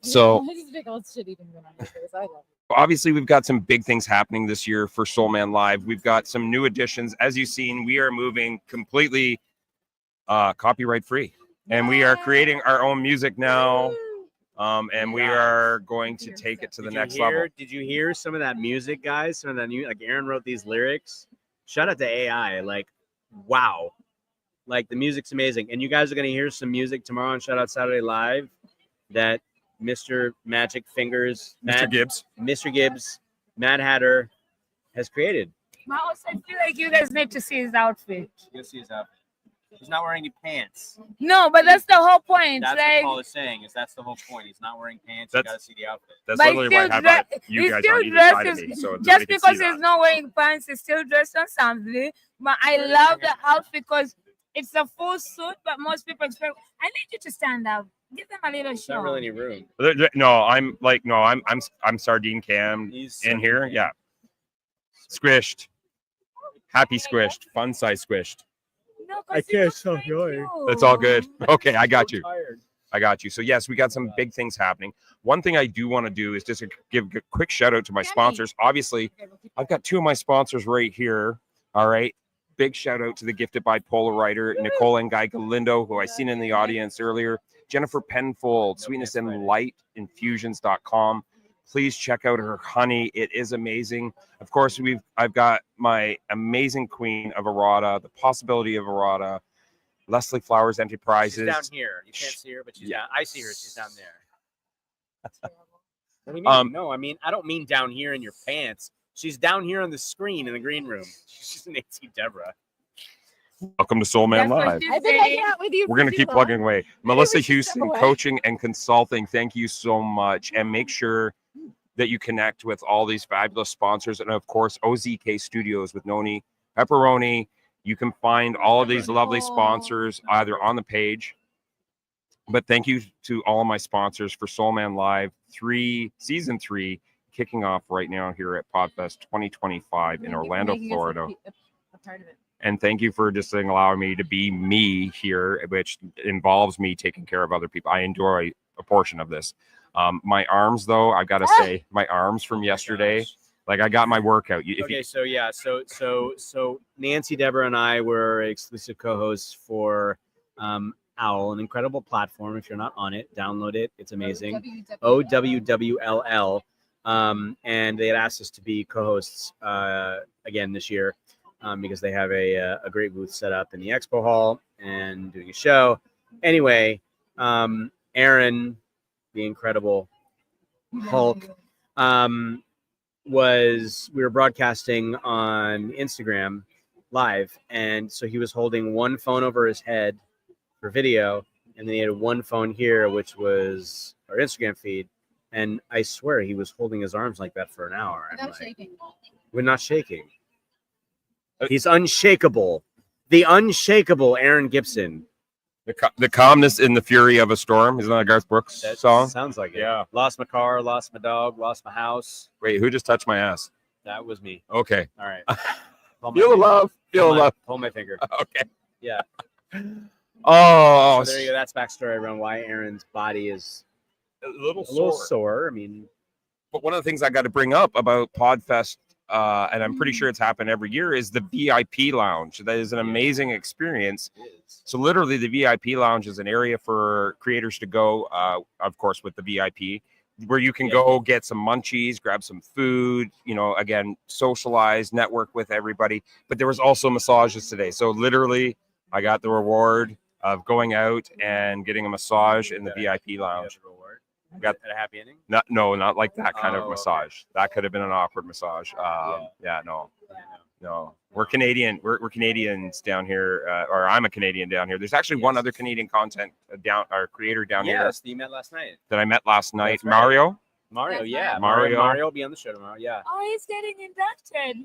So This is big old shit even going on your face. I love it. obviously we've got some big things happening this year for Soul Man Live. We've got some new additions. As you've seen, we are moving completely copyright free, and we are creating our own music now. And we are going to take it to the next level. Did you hear some of that music, guys? Some of that new, like Aaron wrote these lyrics. Shout out to AI. Like, wow. Like the music's amazing. And you guys are going to hear some music tomorrow on Shout Out Saturday Live that Mr. Magic Fingers, Mr. Gibbs. Mr. Gibbs, Mad Hatter has created. But also, I feel like you guys need to see his outfit. You'll see his outfit. He's not wearing any pants. No, but that's the whole point. That's like, what Paul is saying. That's the whole point. He's not wearing pants. You That's- gotta see the outfit. That's but literally why I have you he guys still on either side of dresses me. So just nobody can because see he's that. not wearing pants, he's still dressed on something. But I love the outfit because it's a full suit, but most people expect. I need you to stand up. Give them a little There's show. not really any room. No, I'm sardine cam He's in here. Yeah, squished, happy squished, fun size squished. No, 'cause I he can't looks stop like going. you. That's all good. Okay, I got you. Tired. I got you. So yes, we got some big things happening. One thing I do want to do is just give a quick shout out to my sponsors. Obviously, I've got two of my sponsors right here. All right. Big shout out to the Gifted Bipolar writer, Nicole and Guy Galindo, who I seen in the audience earlier. Jennifer Penfold, Sweetness and Light Infusions.com. Please check out her honey. It is amazing. Of course, I've got my amazing queen of Arata, the possibility of Arata, Leslie Flowers Enterprises. She's down here. You can't see her, but she's Yeah. down. I see her. She's down there. What do you mean? No, I mean I don't mean down here in your pants. She's down here on the screen in the green room. She's Nancy Deborah. Welcome to Soul Man That's what Live. she I've been said. hanging out with you. We're going to keep plugging away. Melissa we should Houston, step away. coaching and consulting. Thank you so much. And make sure that you connect with all these fabulous sponsors. And of course, OZK Studios with Noni Pepperoni. You can find all of these lovely sponsors either on the page. But thank you to all of my sponsors for Soul Man Live Season 3, kicking off right now here at Podfest 2025 in Orlando, Florida. A part of it. And thank you for just allowing me to be me here, which involves me taking care of other people. I enjoy a portion of this. My arms, though, I gotta say, my arms from yesterday, like I got my workout. So Nancy Deborah and I were exclusive co-hosts for Owl, an incredible platform. If you're not on it, download it. It's amazing. OWWLL. And they had asked us to be co-hosts again this year. Because they have a great booth set up in the expo hall and doing a show. Anyway, Aaron, the incredible Hulk, we were broadcasting on Instagram live, and so he was holding one phone over his head for video, and then he had one phone here, which was our Instagram feed. And I swear he was holding his arms like that for an hour. Without shaking. We're not shaking. He's unshakable. The unshakable Aaron Gibson. The calmness in the fury of a storm. Isn't that a Garth Brooks That song? sounds like it. Yeah. Lost my car, lost my dog, lost my house. Wait, who just touched my ass? That was me. Okay. All right. Pull my Feel the finger. love. Feel the love. Pull my finger. Okay. Yeah. Oh, So there you go. That's backstory around why Aaron's body is a little a little sore. sore. I mean, But one of the things I got to bring up about Podfest, and I'm pretty sure it's happened every year, is the VIP lounge. That is an amazing experience. it is. So literally, the VIP lounge is an area for creators to go, of course, with the VIP, where you can go get some munchies, grab some food, again, socialize, network with everybody. But there was also massages today. So literally, I got the reward of going out and getting a massage in the VIP lounge. Got a happy ending. Not like that kind of Oh, massage. That could have been an awkward massage. No. We're Canadian. We're Canadians down here, or I'm a Canadian down here. There's actually one other Canadian content creator down here Yes, that you met last night. that I met last night. That's right. Mario. Mario, That's yeah. right. Mario will be on the show tomorrow. Yeah. Oh, he's getting inducted.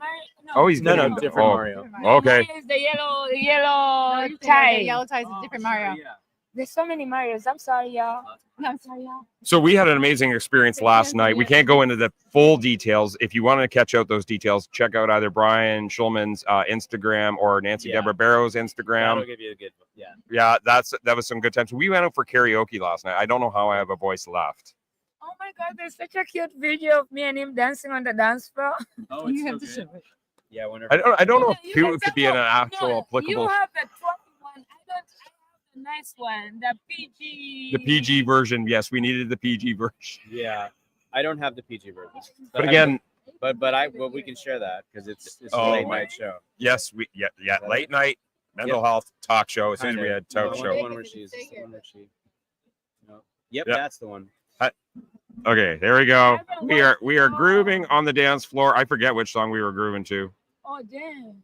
Oh, he's No, getting- different oh, Mario. Okay. It's the yellow The tie. yellow tie is a different Mario. Yeah. There's so many Marios. I'm sorry, y'all. I'm sorry, y'all. So we had an amazing experience last night. We can't go into the full details. If you want to catch out those details, check out either Brian Schulman's Instagram or Nancy Yeah. Deborah Barrow's Instagram. That'll give you a good. Yeah. Yeah, that was some good times. We went out for karaoke last night. I don't know how I have a voice left. Oh my God, there's such a cute video of me and him dancing on the dance floor. Oh, You have to show it. Yeah. Whenever. I don't know if You people can could be an tell- actual no, applicable. You have the trophy one. I have the nice one, the PG. The PG version, yes, we needed the PG version. Yeah. I don't have the PG version. But again, But we can share that because it's Oh, a late my- night show. yes, late night mental health talk show. As soon as we Kinda. had talk The show. one where she's. It's the one where she. No. Yep, Yeah. that's the one. Okay, there we go. We are grooving on the dance floor. I forget which song we were grooving to. Oh damn.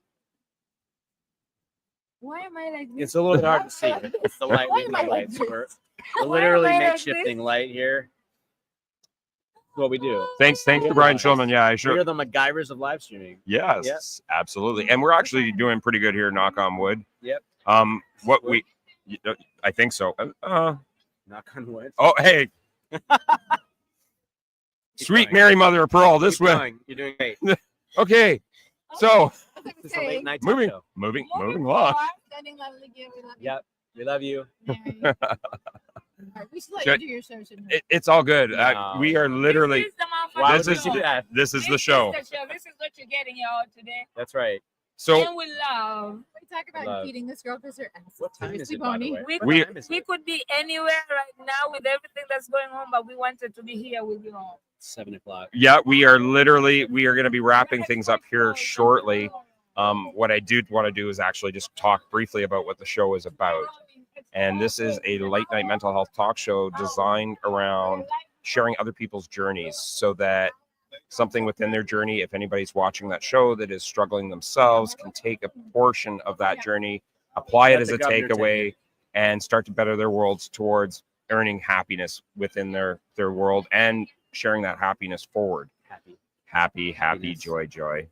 Why am I like this? It's a little bit hard to see. It's the light. Why We am have I no like lights. this? We're Why am literally I like this? makeshifting light here. What we do. Thanks to Brian Schulman. Yeah, I We're sure. the MacGyvers of live streaming. Yes, absolutely. And we're actually doing pretty good here. Knock on wood. Yep. What we, I think so. Knock on wood. Oh, hey. Sweet going. Mary Mother of Pearl. This Keep way. going. You're doing great. Okay. So It's a late night talk moving, show. moving along. Yep. We love you. We should let Should- you do your show, shouldn't we? It's all good. No. We are literally. This is the Why This would is we do that? this is the This show. is the show. This is what you're getting y'all today. That's right. So And we love. We talk about Love. feeding this girl because her ass is What time is seriously it, by the bony. way? We, What We- time is we it? could be anywhere right now with everything that's going on, but we wanted to be here with you all. 7 o'clock. yeah, we are going to be wrapping things up here shortly. What I do want to do is actually just talk briefly about what the show is about. And this is a late night mental health talk show designed around sharing other people's journeys so that something within their journey, if anybody's watching that show that is struggling themselves, can take a portion of that journey, apply it Let as the a governor take takeaway, and start to better their worlds towards earning happiness within their world and sharing that happiness forward. Happy, Happiness. joy.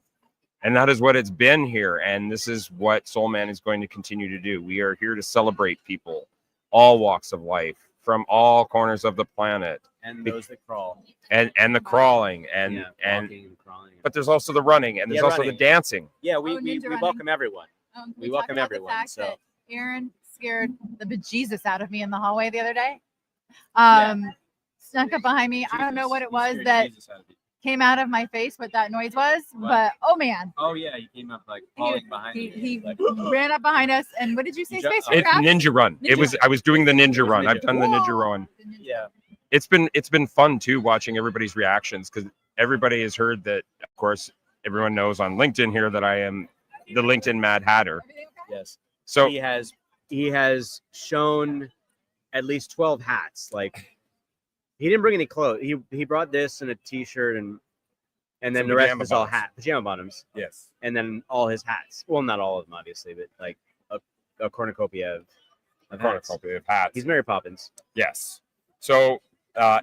And that is what it's been here. And this is what Soul Man is going to continue to do. We are here to celebrate people, all walks of life, from all corners of the planet, And those that crawl. and the crawling, and Yeah, and walking and crawling. but there's also the running, and there's Yeah, also running. the dancing. Yeah, Oh, we ninja running. welcome everyone. Can We talk welcome about everyone, The fact so- that Aaron scared the bejesus out of me in the hallway the other day. Snuck up behind me. I don't know what it was that came out of my face, what that noise was, but oh man, Oh yeah, he came up like falling behind he, me. he Like, ran up behind us. And what did you say, You ju- Space oh, It's Craft? ninja run. It was. I was doing the ninja run. I've done the ninja Whoa. run. yeah. It's been fun too watching everybody's reactions because everybody has heard that. Of course, everyone knows on LinkedIn here that I am the LinkedIn Mad Hatter. Everything okay? Yes. So He has shown at least 12 hats. Like he didn't bring any clothes. He brought this and a t-shirt and then Some the rest pajama is all bottoms. pajama bottoms. yes. And then all his hats. Well, not all of them, obviously, but like a cornucopia of hats. Cornucopia of hats. He's Mary Poppins. Yes. So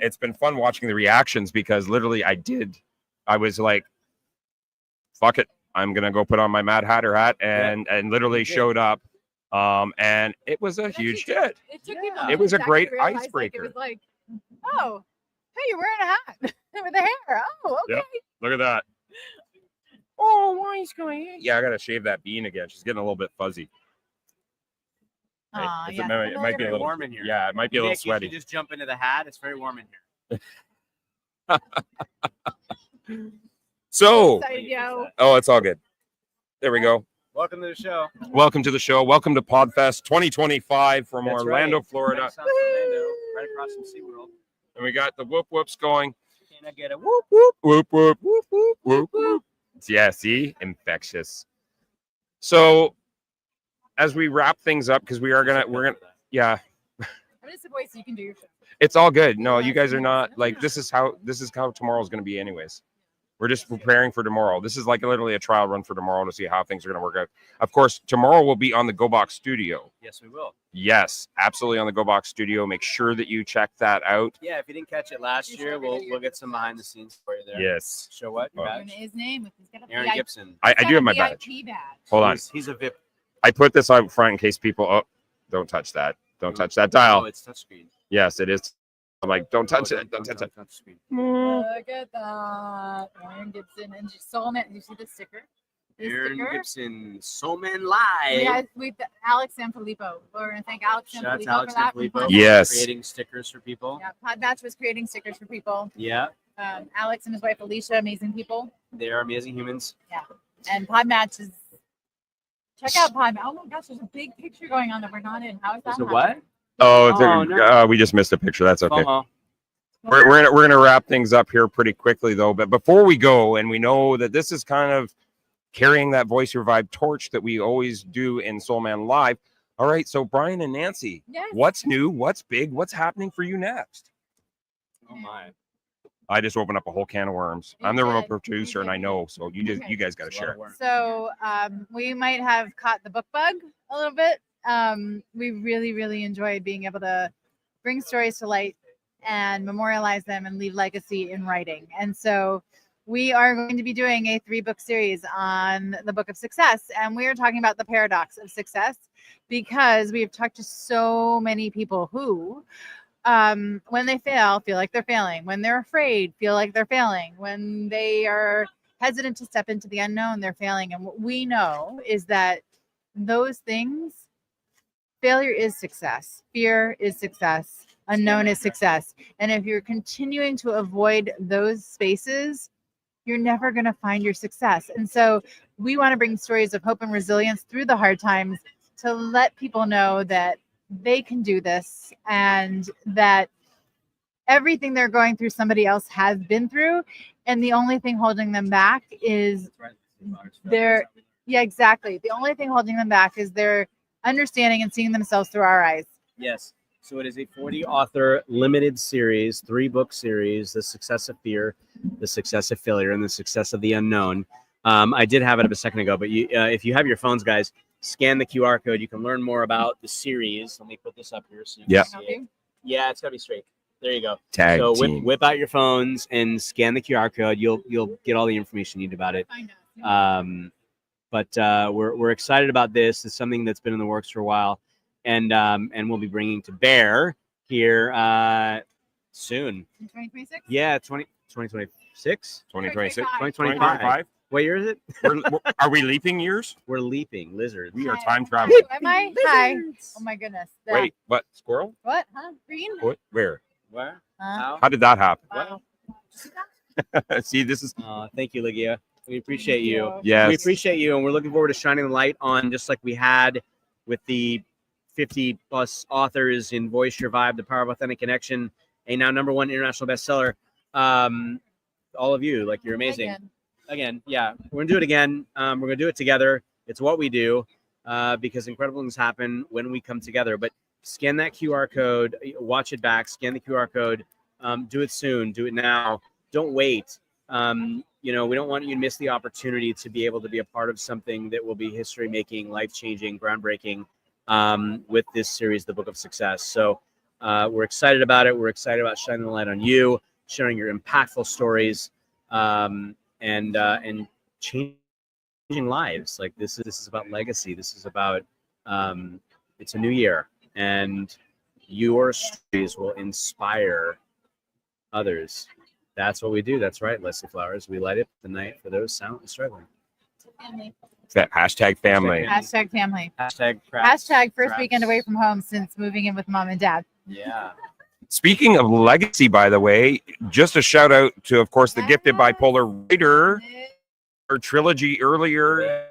it's been fun watching the reactions because literally I was like, fuck it. I'm going to go put on my Mad Hatter hat and literally You did. showed up. And it was a It actually huge took- hit. It took Yeah. people It was a minutes to great actually realize, icebreaker. Like, it was like, oh, hey, you're wearing a hat with the hair. Oh, okay. Yep. Look at that. Oh, why is going? Yeah, I got to shave that bean again. She's getting a little bit fuzzy. Aw, It's yeah. it might be a Very little warm in here. Yeah, it might be a little Nick, you should sweaty. just jump into the hat. It's very warm in here. So, Excited, yo. oh, it's all good. There we go. Welcome to the show. Welcome to the show. Welcome to Podfest 2025 from That's Orlando, right. Florida. Right south of Orlando, right across from SeaWorld. And we got the whoop whoops going. Can I get a whoop? Whoop whoop whoop whoop whoop whoop whoop. Yeah, see, infectious. So, as we wrap things up, because we're gonna, yeah, I'm just a voice so you can do your show. it's all good. No, you guys are not like this is how tomorrow's gonna be, anyways. We're just preparing for tomorrow. This is like literally a trial run for tomorrow to see how things are gonna work out. Of course, tomorrow will be on the Go Box Studio. Yes, we will. Yes, absolutely on the Go Box Studio. Make sure that you check that out. Yeah, if you didn't catch it last year, we'll get some behind the scenes for you there. Yes, Show what? Your Oh. And badge? his name, he's got a Aaron VIP Gibson. I do have my badge. VIP badge. Hold on. He's a VIP. I put this out front in case people. Oh, don't touch that. Don't touch that Oh, dial. it's touchscreen. Yes, it is. I'm like, don't touch it. Don't touch it. Touchscreen. Look at that. Aaron Gibson and Soulman. You see the sticker? This Aaron sticker? Gibson, Soul Man Live. Yeah, with Alex Sanfilippo. We're going to thank Alex Shout out Sanfilippo to Alex for that. and from Filippo. Podmatch. Yes. Creating stickers for people. Yeah, Podmatch was creating stickers for people. Yeah, Alex and his wife Alicia, amazing people. they are amazing humans. And Podmatch is. Check out Podmatch. Oh my gosh, there's a big picture going on that we're not in. How is that? Is it happening? what? Oh, Oh, no. we just missed a picture. That's okay. FOMO. We're gonna wrap things up here pretty quickly though. But before we go, and we know that this is kind of carrying that voice revive torch that we always do in Soul Man Live. All right, so Brian and Nancy, Yes. what's new? What's big? What's happening for you next? Oh my. I just opened up a whole can of worms. You I'm the remote did. producer, You and I did. know. So you Okay. guys got to It's a lot share. of work. So we might have caught the book bug a little bit. We really, really enjoyed being able to bring stories to light and memorialize them and leave legacy in writing. And so we are going to be doing a 3-book series on the Book of Success. And we are talking about the paradox of success because we have talked to so many people who, when they fail, feel like they're failing. When they're afraid, feel like they're failing. When they are hesitant to step into the unknown, they're failing. And what we know is that those things, failure is success, fear is success, unknown is success. And if you're continuing to avoid those spaces, you're never going to find your success. And so we want to bring stories of hope and resilience through the hard times to let people know that they can do this and that everything they're going through, somebody else has been through. And the only thing holding them back is their, yeah, exactly. The only thing holding them back is their understanding and seeing themselves through our eyes. Yes. So it is a 40-author limited series, 3-book series: The Success of Fear, The Success of Failure, and The Success of the Unknown. I did have it up a second ago, but you, if you have your phones, guys, scan the QR code. You can learn more about the series. Let me put this up here so you can see it. Yeah, it's got to be straight. There you go. Tag so team. whip out your phones and scan the QR code. You'll get all the information you need about it. But we're excited about this. It's something that's been in the works for a while, and we'll be bringing to bear here soon. In 2026? Yeah, 2026, 2026, 2025. What year is it? Are we leaping years? We're leaping lizards. We are time traveling. Am I? Hi. Oh my goodness. Wait, what? Squirrel? What? Huh? Green? What? Where? Where? Huh? How did that happen? Wow. See, this is Thank you, Ligia. We appreciate you. yes. We appreciate you, and we're looking forward to shining the light on, just like we had with the 50 plus authors in Voice Your Vibe, The Power of Authentic Connection, a now #1 international bestseller. All of you, like, you're amazing. Again, yeah, we're gonna do it again. We're gonna do it together. It's what we do, because incredible things happen when we come together. But scan that QR code, watch it back, scan the QR code. Do it soon, do it now. Don't wait. We don't want you to miss the opportunity to be able to be a part of something that will be history making, life changing, groundbreaking, with this series, The Book of Success. So we're excited about it. We're excited about shining the light on you, sharing your impactful stories, and changing lives. Like this is about legacy. This is about it's a new year, and your stories will inspire others. That's what we do. That's right, Leslie Flowers. We light up the night for those silently struggling. Family. that hashtag family. Hashtag family. Hashtag crafts. Hashtag first Crafts. weekend away from home since moving in with mom and dad. Yeah. Speaking of legacy, by the way, just a shout out to, of course, the Gifted Bipolar Writer, her trilogy earlier,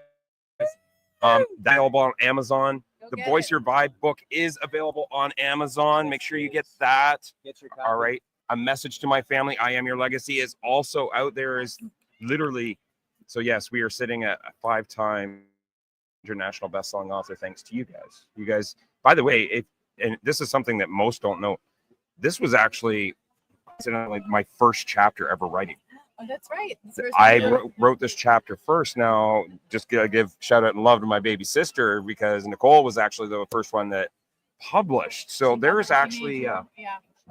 available on Amazon. The Voice Your Vibe book is available on Amazon. Make sure you get that. Get your All right. A Message to My Family, I Am Your Legacy is also out there. Is literally, so yes, we are sitting at a 5-time international best-selling author thanks to you guys. You guys, by the way, and this is something that most don't know. This was actually my first chapter ever writing. Oh, that's right. I wrote this chapter first. Now, just gotta give shout out and love to my baby sister, because Nicole was actually the first one that published. So there's actually a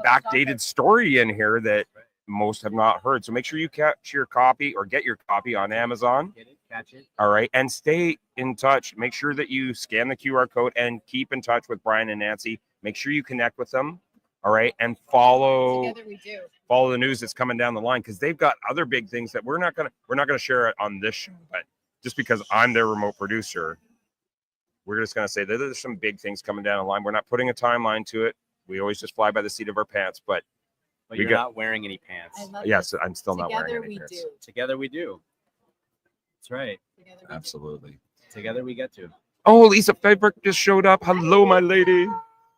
backdated story in here that most have not heard. So make sure you catch your copy or get your copy on Amazon. Get it, catch it. All right. And stay in touch. Make sure that you scan the QR code and keep in touch with Brian and Nancy. Make sure you connect with them. All right. And follow the news that's coming down the line, because they've got other big things that we're not gonna share it on this show. But just because I'm their remote producer, we're just gonna say that there's some big things coming down the line. We're not putting a timeline to it. We always just fly by the seat of our pants. But you're not wearing any pants. Yes, I'm still not wearing any Together we pants. do. Together we do. That's right. Together we do. Absolutely. Together we get to. Oh, Lisa Fedbrick just showed up. Hello, my lady.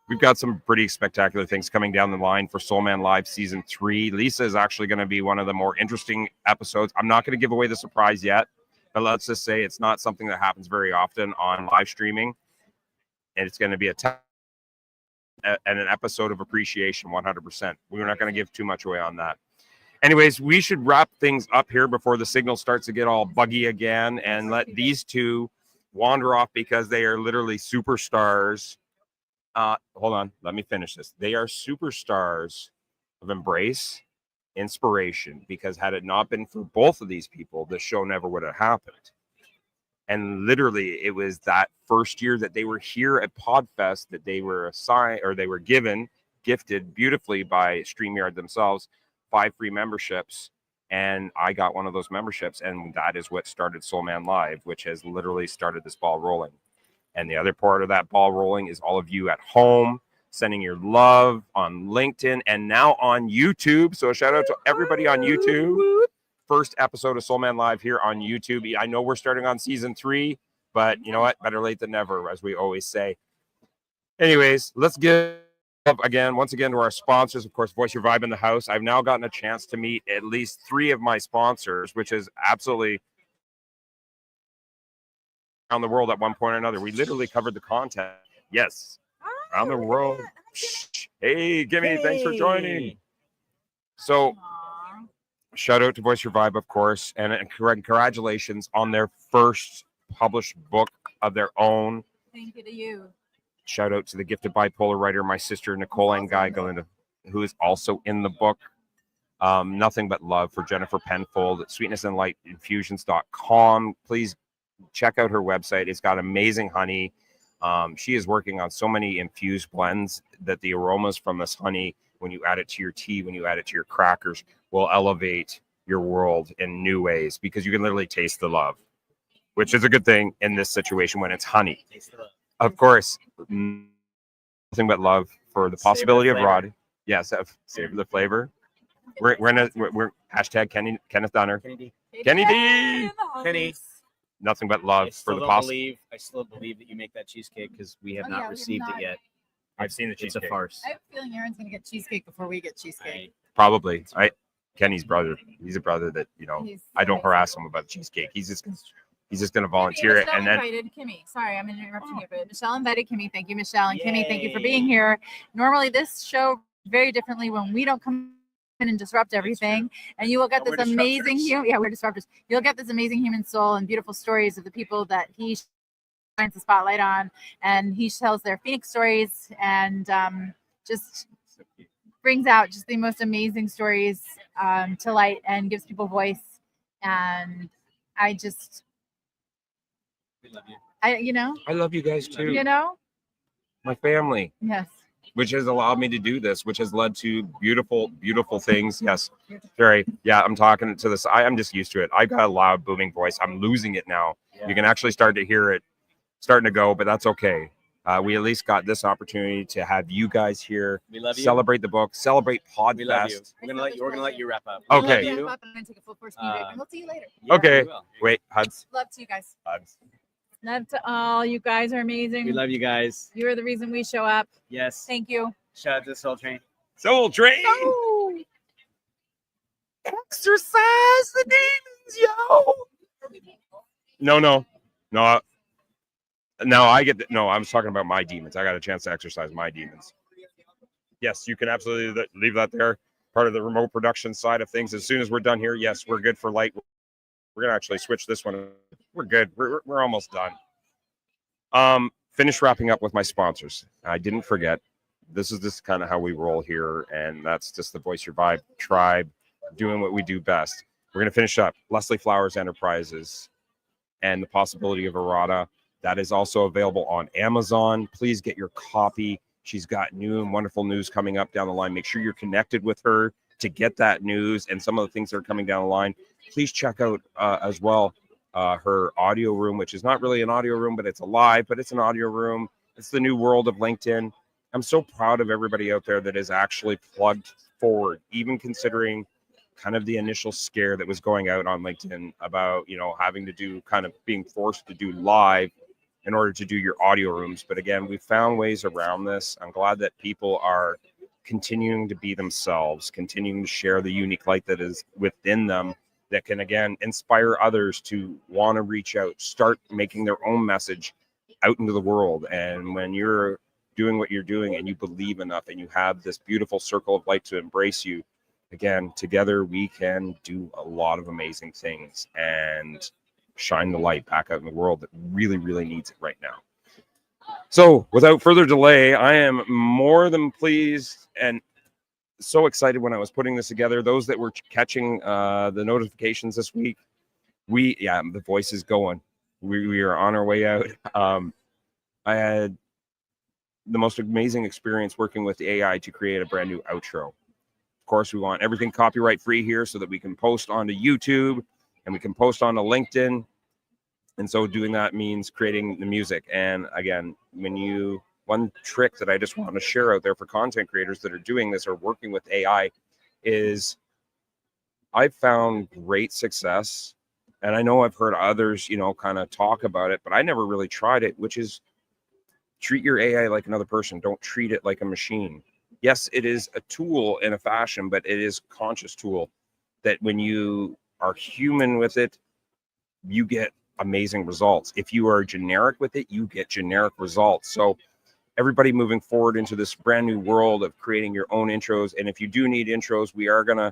We've got some pretty spectacular things coming down the line for Soul Man Live Season 3. Lisa is actually going to be one of the more interesting episodes. I'm not going to give away the surprise yet, but let's just say it's not something that happens very often on live streaming. And it's going to be and an episode of appreciation, 100%. We're not going to give too much away on that. Anyways, we should wrap things up here before the signal starts to get all buggy again, and let these two wander off because they are literally superstars. Hold on, let me finish this. They are superstars of embrace, inspiration, because had it not been for both of these people, the show never would have happened. And literally, it was that first year that they were here at Podfest that they were assigned, or they were gifted beautifully by StreamYard themselves, 5 free memberships. And I got one of those memberships, and that is what started Soul Man Live, which has literally started this ball rolling. And the other part of that ball rolling is all of you at home sending your love on LinkedIn and now on YouTube. So a shout out to everybody on YouTube. First episode of Soul Man Live here on YouTube. I know we're starting on season 3, but you know what? Better late than never, as we always say. Anyways, let's give once again to our sponsors. Of course, Voice Your Vibe in the house. I've now gotten a chance to meet at least 3 of my sponsors, which is absolutely around the world at one point or another. We literally covered the content. Yes, around the world. Hey, Gimme, thanks for joining. So, shout out to Voice Your Vibe, of course, and congratulations on their first published book of their own. Thank you to you. Shout out to the gifted bipolar writer, my sister Nicole and Guy Galinda, who is also in the book. Nothing but love for Jennifer Penfold at sweetnessandlightinfusions.com. Please check out her website. It's got amazing honey. She is working on so many infused blends that the aromas from this honey, when you add it to your tea, when you add it to your crackers, will elevate your world in new ways, because you can literally taste the love, which is a good thing in this situation when it's honey. Of course, nothing but love for the possibility of Rod. Yes, savor the flavor. We're hashtag Kenneth Dunner. Kenny D. Kenny. Nothing but love for the possibility. I still believe that you make that cheesecake, because we have not received it yet. I've seen the cheesecake. It's a farce. I have a feeling Aaron's going to get cheesecake before we get cheesecake. Probably. Kenny's brother. He's a brother that, I don't amazing. harass him about cheesecake. He's just going to volunteer it. Michelle And then invited Kimmy. Sorry, I'm interrupting you, but Michelle invited Kimmy. Thank you, Michelle. And Kimmy, thank you for being here. Normally, this show very differently when we don't come in and disrupt everything. And you will get this amazing we're disruptors. You'll get this amazing human soul and beautiful stories of the people that he shines the spotlight on, and he tells their Phoenix stories, and just brings out just the most amazing stories to light and gives people voice. And I just, We love you. I love you guys too. My family, Yes. which has allowed me to do this, which has led to beautiful, beautiful things. Yes. Very. Yeah, I'm talking to this. I'm just used to it. I've got a loud, booming voice. I'm losing it now. Yeah. You can actually start to hear it starting to go, but that's okay. We at least got this opportunity to have you guys here. We love you. Celebrate the book, celebrate Podfest. We love you. We're gonna let you wrap up. Okay. We love you. I'm going to take a full course meeting break, and we'll see you later. Yeah, Okay. we will. Wait, Huds. Love to you guys. Huds. Love to all. You guys are amazing. We love you guys. You are the reason we show up. Yes. Thank you. Shout out to Soul Train. Soul Train. Oh. Exercise the demons, yo. No. No, I get no. I was talking about my demons. I got a chance to exercise my demons. Yes, you can absolutely leave that there. Part of the remote production side of things. As soon as we're done here, yes, we're good for light. We're gonna actually switch this one. We're good. We're almost done. Finish wrapping up with my sponsors. I didn't forget. This is just kind of how we roll here, and that's just the Voice Your Vibe tribe doing what we do best. We're gonna finish up Leslie Flowers Enterprises and the possibility of Errata. That is also available on Amazon. Please get your copy. She's got new and wonderful news coming up down the line. Make sure you're connected with her to get that news and some of the things that are coming down the line. Please check out as well her audio room, which is not really an audio room, but it's alive, but it's an audio room. It's the new world of LinkedIn. I'm so proud of everybody out there that is actually plugged forward, even considering kind of the initial scare that was going out on LinkedIn about, having to do kind of being forced to do live in order to do your audio rooms. But again, we found ways around this. I'm glad that people are continuing to be themselves, continuing to share the unique light that is within them that can, again, inspire others to want to reach out, start making their own message out into the world. And when you're doing what you're doing and you believe enough and you have this beautiful circle of light to embrace you, again, together we can do a lot of amazing things and shine the light back out in the world that really, really needs it right now. So without further delay, I am more than pleased and so excited when I was putting this together. Those that were catching the notifications this week, the voice is going. We are on our way out. I had the most amazing experience working with AI to create a brand new outro. Of course, we want everything copyright free here so that we can post onto YouTube and we can post onto LinkedIn. And so doing that means creating the music. And again, one trick that I just want to share out there for content creators that are doing this or working with AI is I've found great success. And I know I've heard others, kind of talk about it, but I never really tried it, which is treat your AI like another person. Don't treat it like a machine. Yes, it is a tool in a fashion, but it is a conscious tool that when you are human with it, you get amazing results. If you are generic with it, you get generic results. So everybody moving forward into this brand new world of creating your own intros. And if you do need intros, we are going to,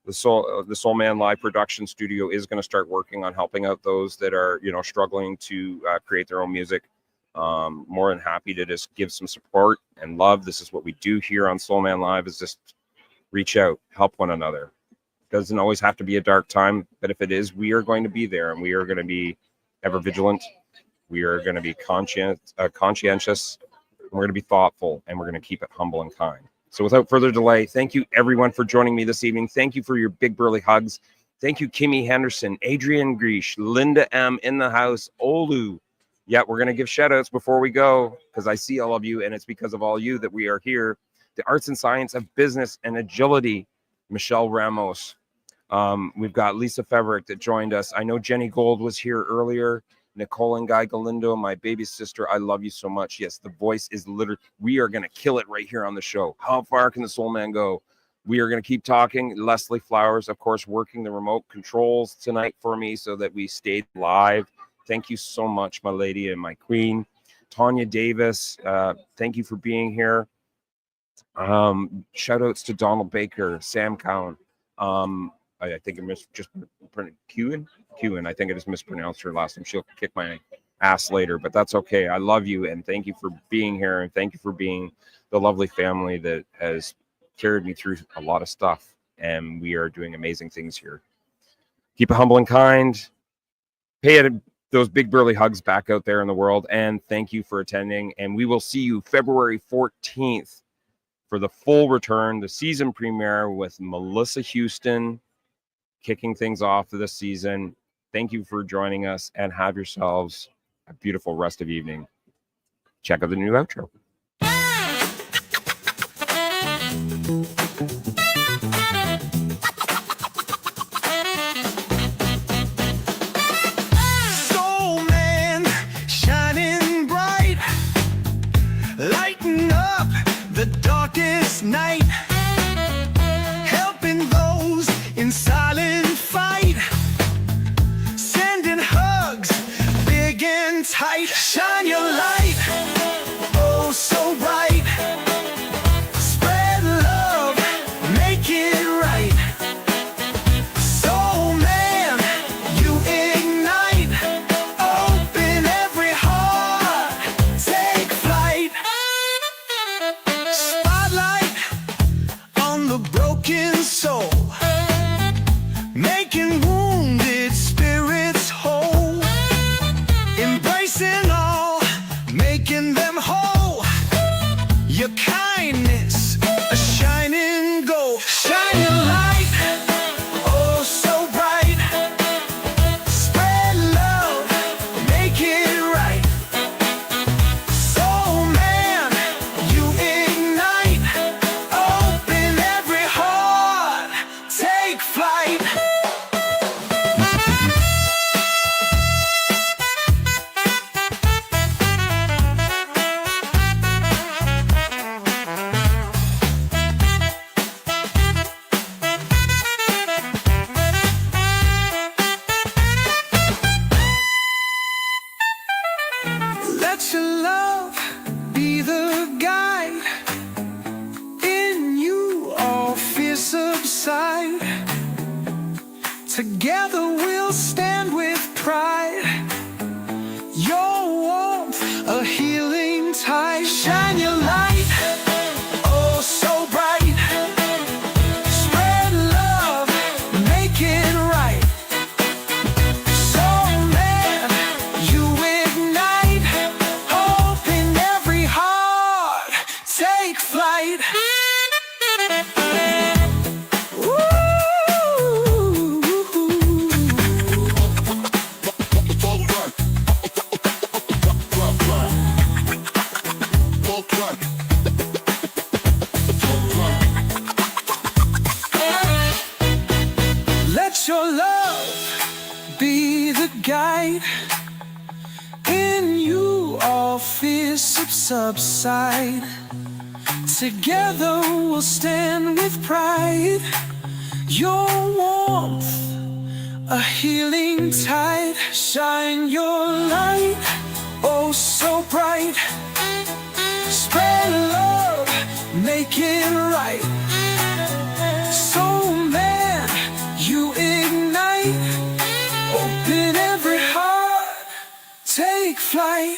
the Soul Man Live Production Studio is going to start working on helping out those that are, struggling to create their own music. More than happy to just give some support and love. This is what we do here on Soul Man Live, is just reach out, help one another. It doesn't always have to be a dark time, but if it is, we are going to be there, and we are going to be ever vigilant. We are going to be conscientious, and we're going to be thoughtful, and we're going to keep it humble and kind. So without further delay, thank you everyone for joining me this evening. Thank you for your big burly hugs. Thank you, Kimmy Henderson, Adrian Griesch, Linda M in the house, Olu. Yeah, we're going to give shout outs before we go, because I see all of you, and it's because of all you that we are here. The Arts and Science of Business and Agility, Michelle Ramos. We've got Lisa Feverick that joined us. I know Jenny Gold was here earlier. Nicole and Guy Galindo, my baby sister, I love you so much. Yes, the voice is literally, we are going to kill it right here on the show. How far can the Soul Man go? We are going to keep talking. Leslie Flowers, of course, working the remote controls tonight for me so that we stayed live. Thank you so much, my lady and my queen. Tanya Davis, thank you for being here. Shout outs to Donald Baker, Sam Cowan. I think I just Kewen. I think I just mispronounced her last name. She'll kick my ass later, but that's okay. I love you, and thank you for being here, and thank you for being the lovely family that has carried me through a lot of stuff, and we are doing amazing things here. Keep it humble and kind. Pay it those big burly hugs back out there in the world, and thank you for attending, and we will see you February 14th for the full return, the season premiere with Melissa Houston, kicking things off for this season. Thank you for joining us, and have yourselves a beautiful rest of evening. Check out the new outro. Soul Man, shining bright, lighting up the darkest night, helping those in silent fight, sending hugs big and tight. Shine your light, oh so bright, spread love, make it right. Soul Man, you ignite, open every heart, take flight. Spotlight on the broken soul, making wounded spirits whole, embracing all, making them whole. Your kindness, a shining gold. Shine your light, oh so bright, spread love, make it right. Soul Man, you ignite, open every heart, take flight. Let your love be the guide. In you all fears subside. Together we'll stand with pride. Your warmth, a healing tide. Shine your light, oh so bright. Spread love, make it right. So man, you ignite. Open every heart, take flight.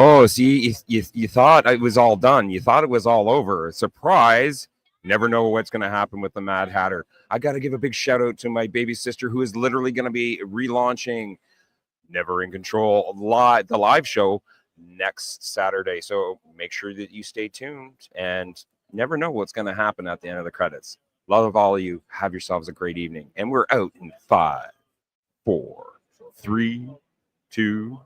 Oh, see, you thought it was all done. You thought it was all over. Surprise. Never know what's going to happen with the Mad Hatter. I got to give a big shout out to my baby sister who is literally going to be relaunching Never in Control the live show next Saturday. So make sure that you stay tuned and never know what's going to happen at the end of the credits. Love all of you. Have yourselves a great evening. And we're out in 5, 4, 3, 2,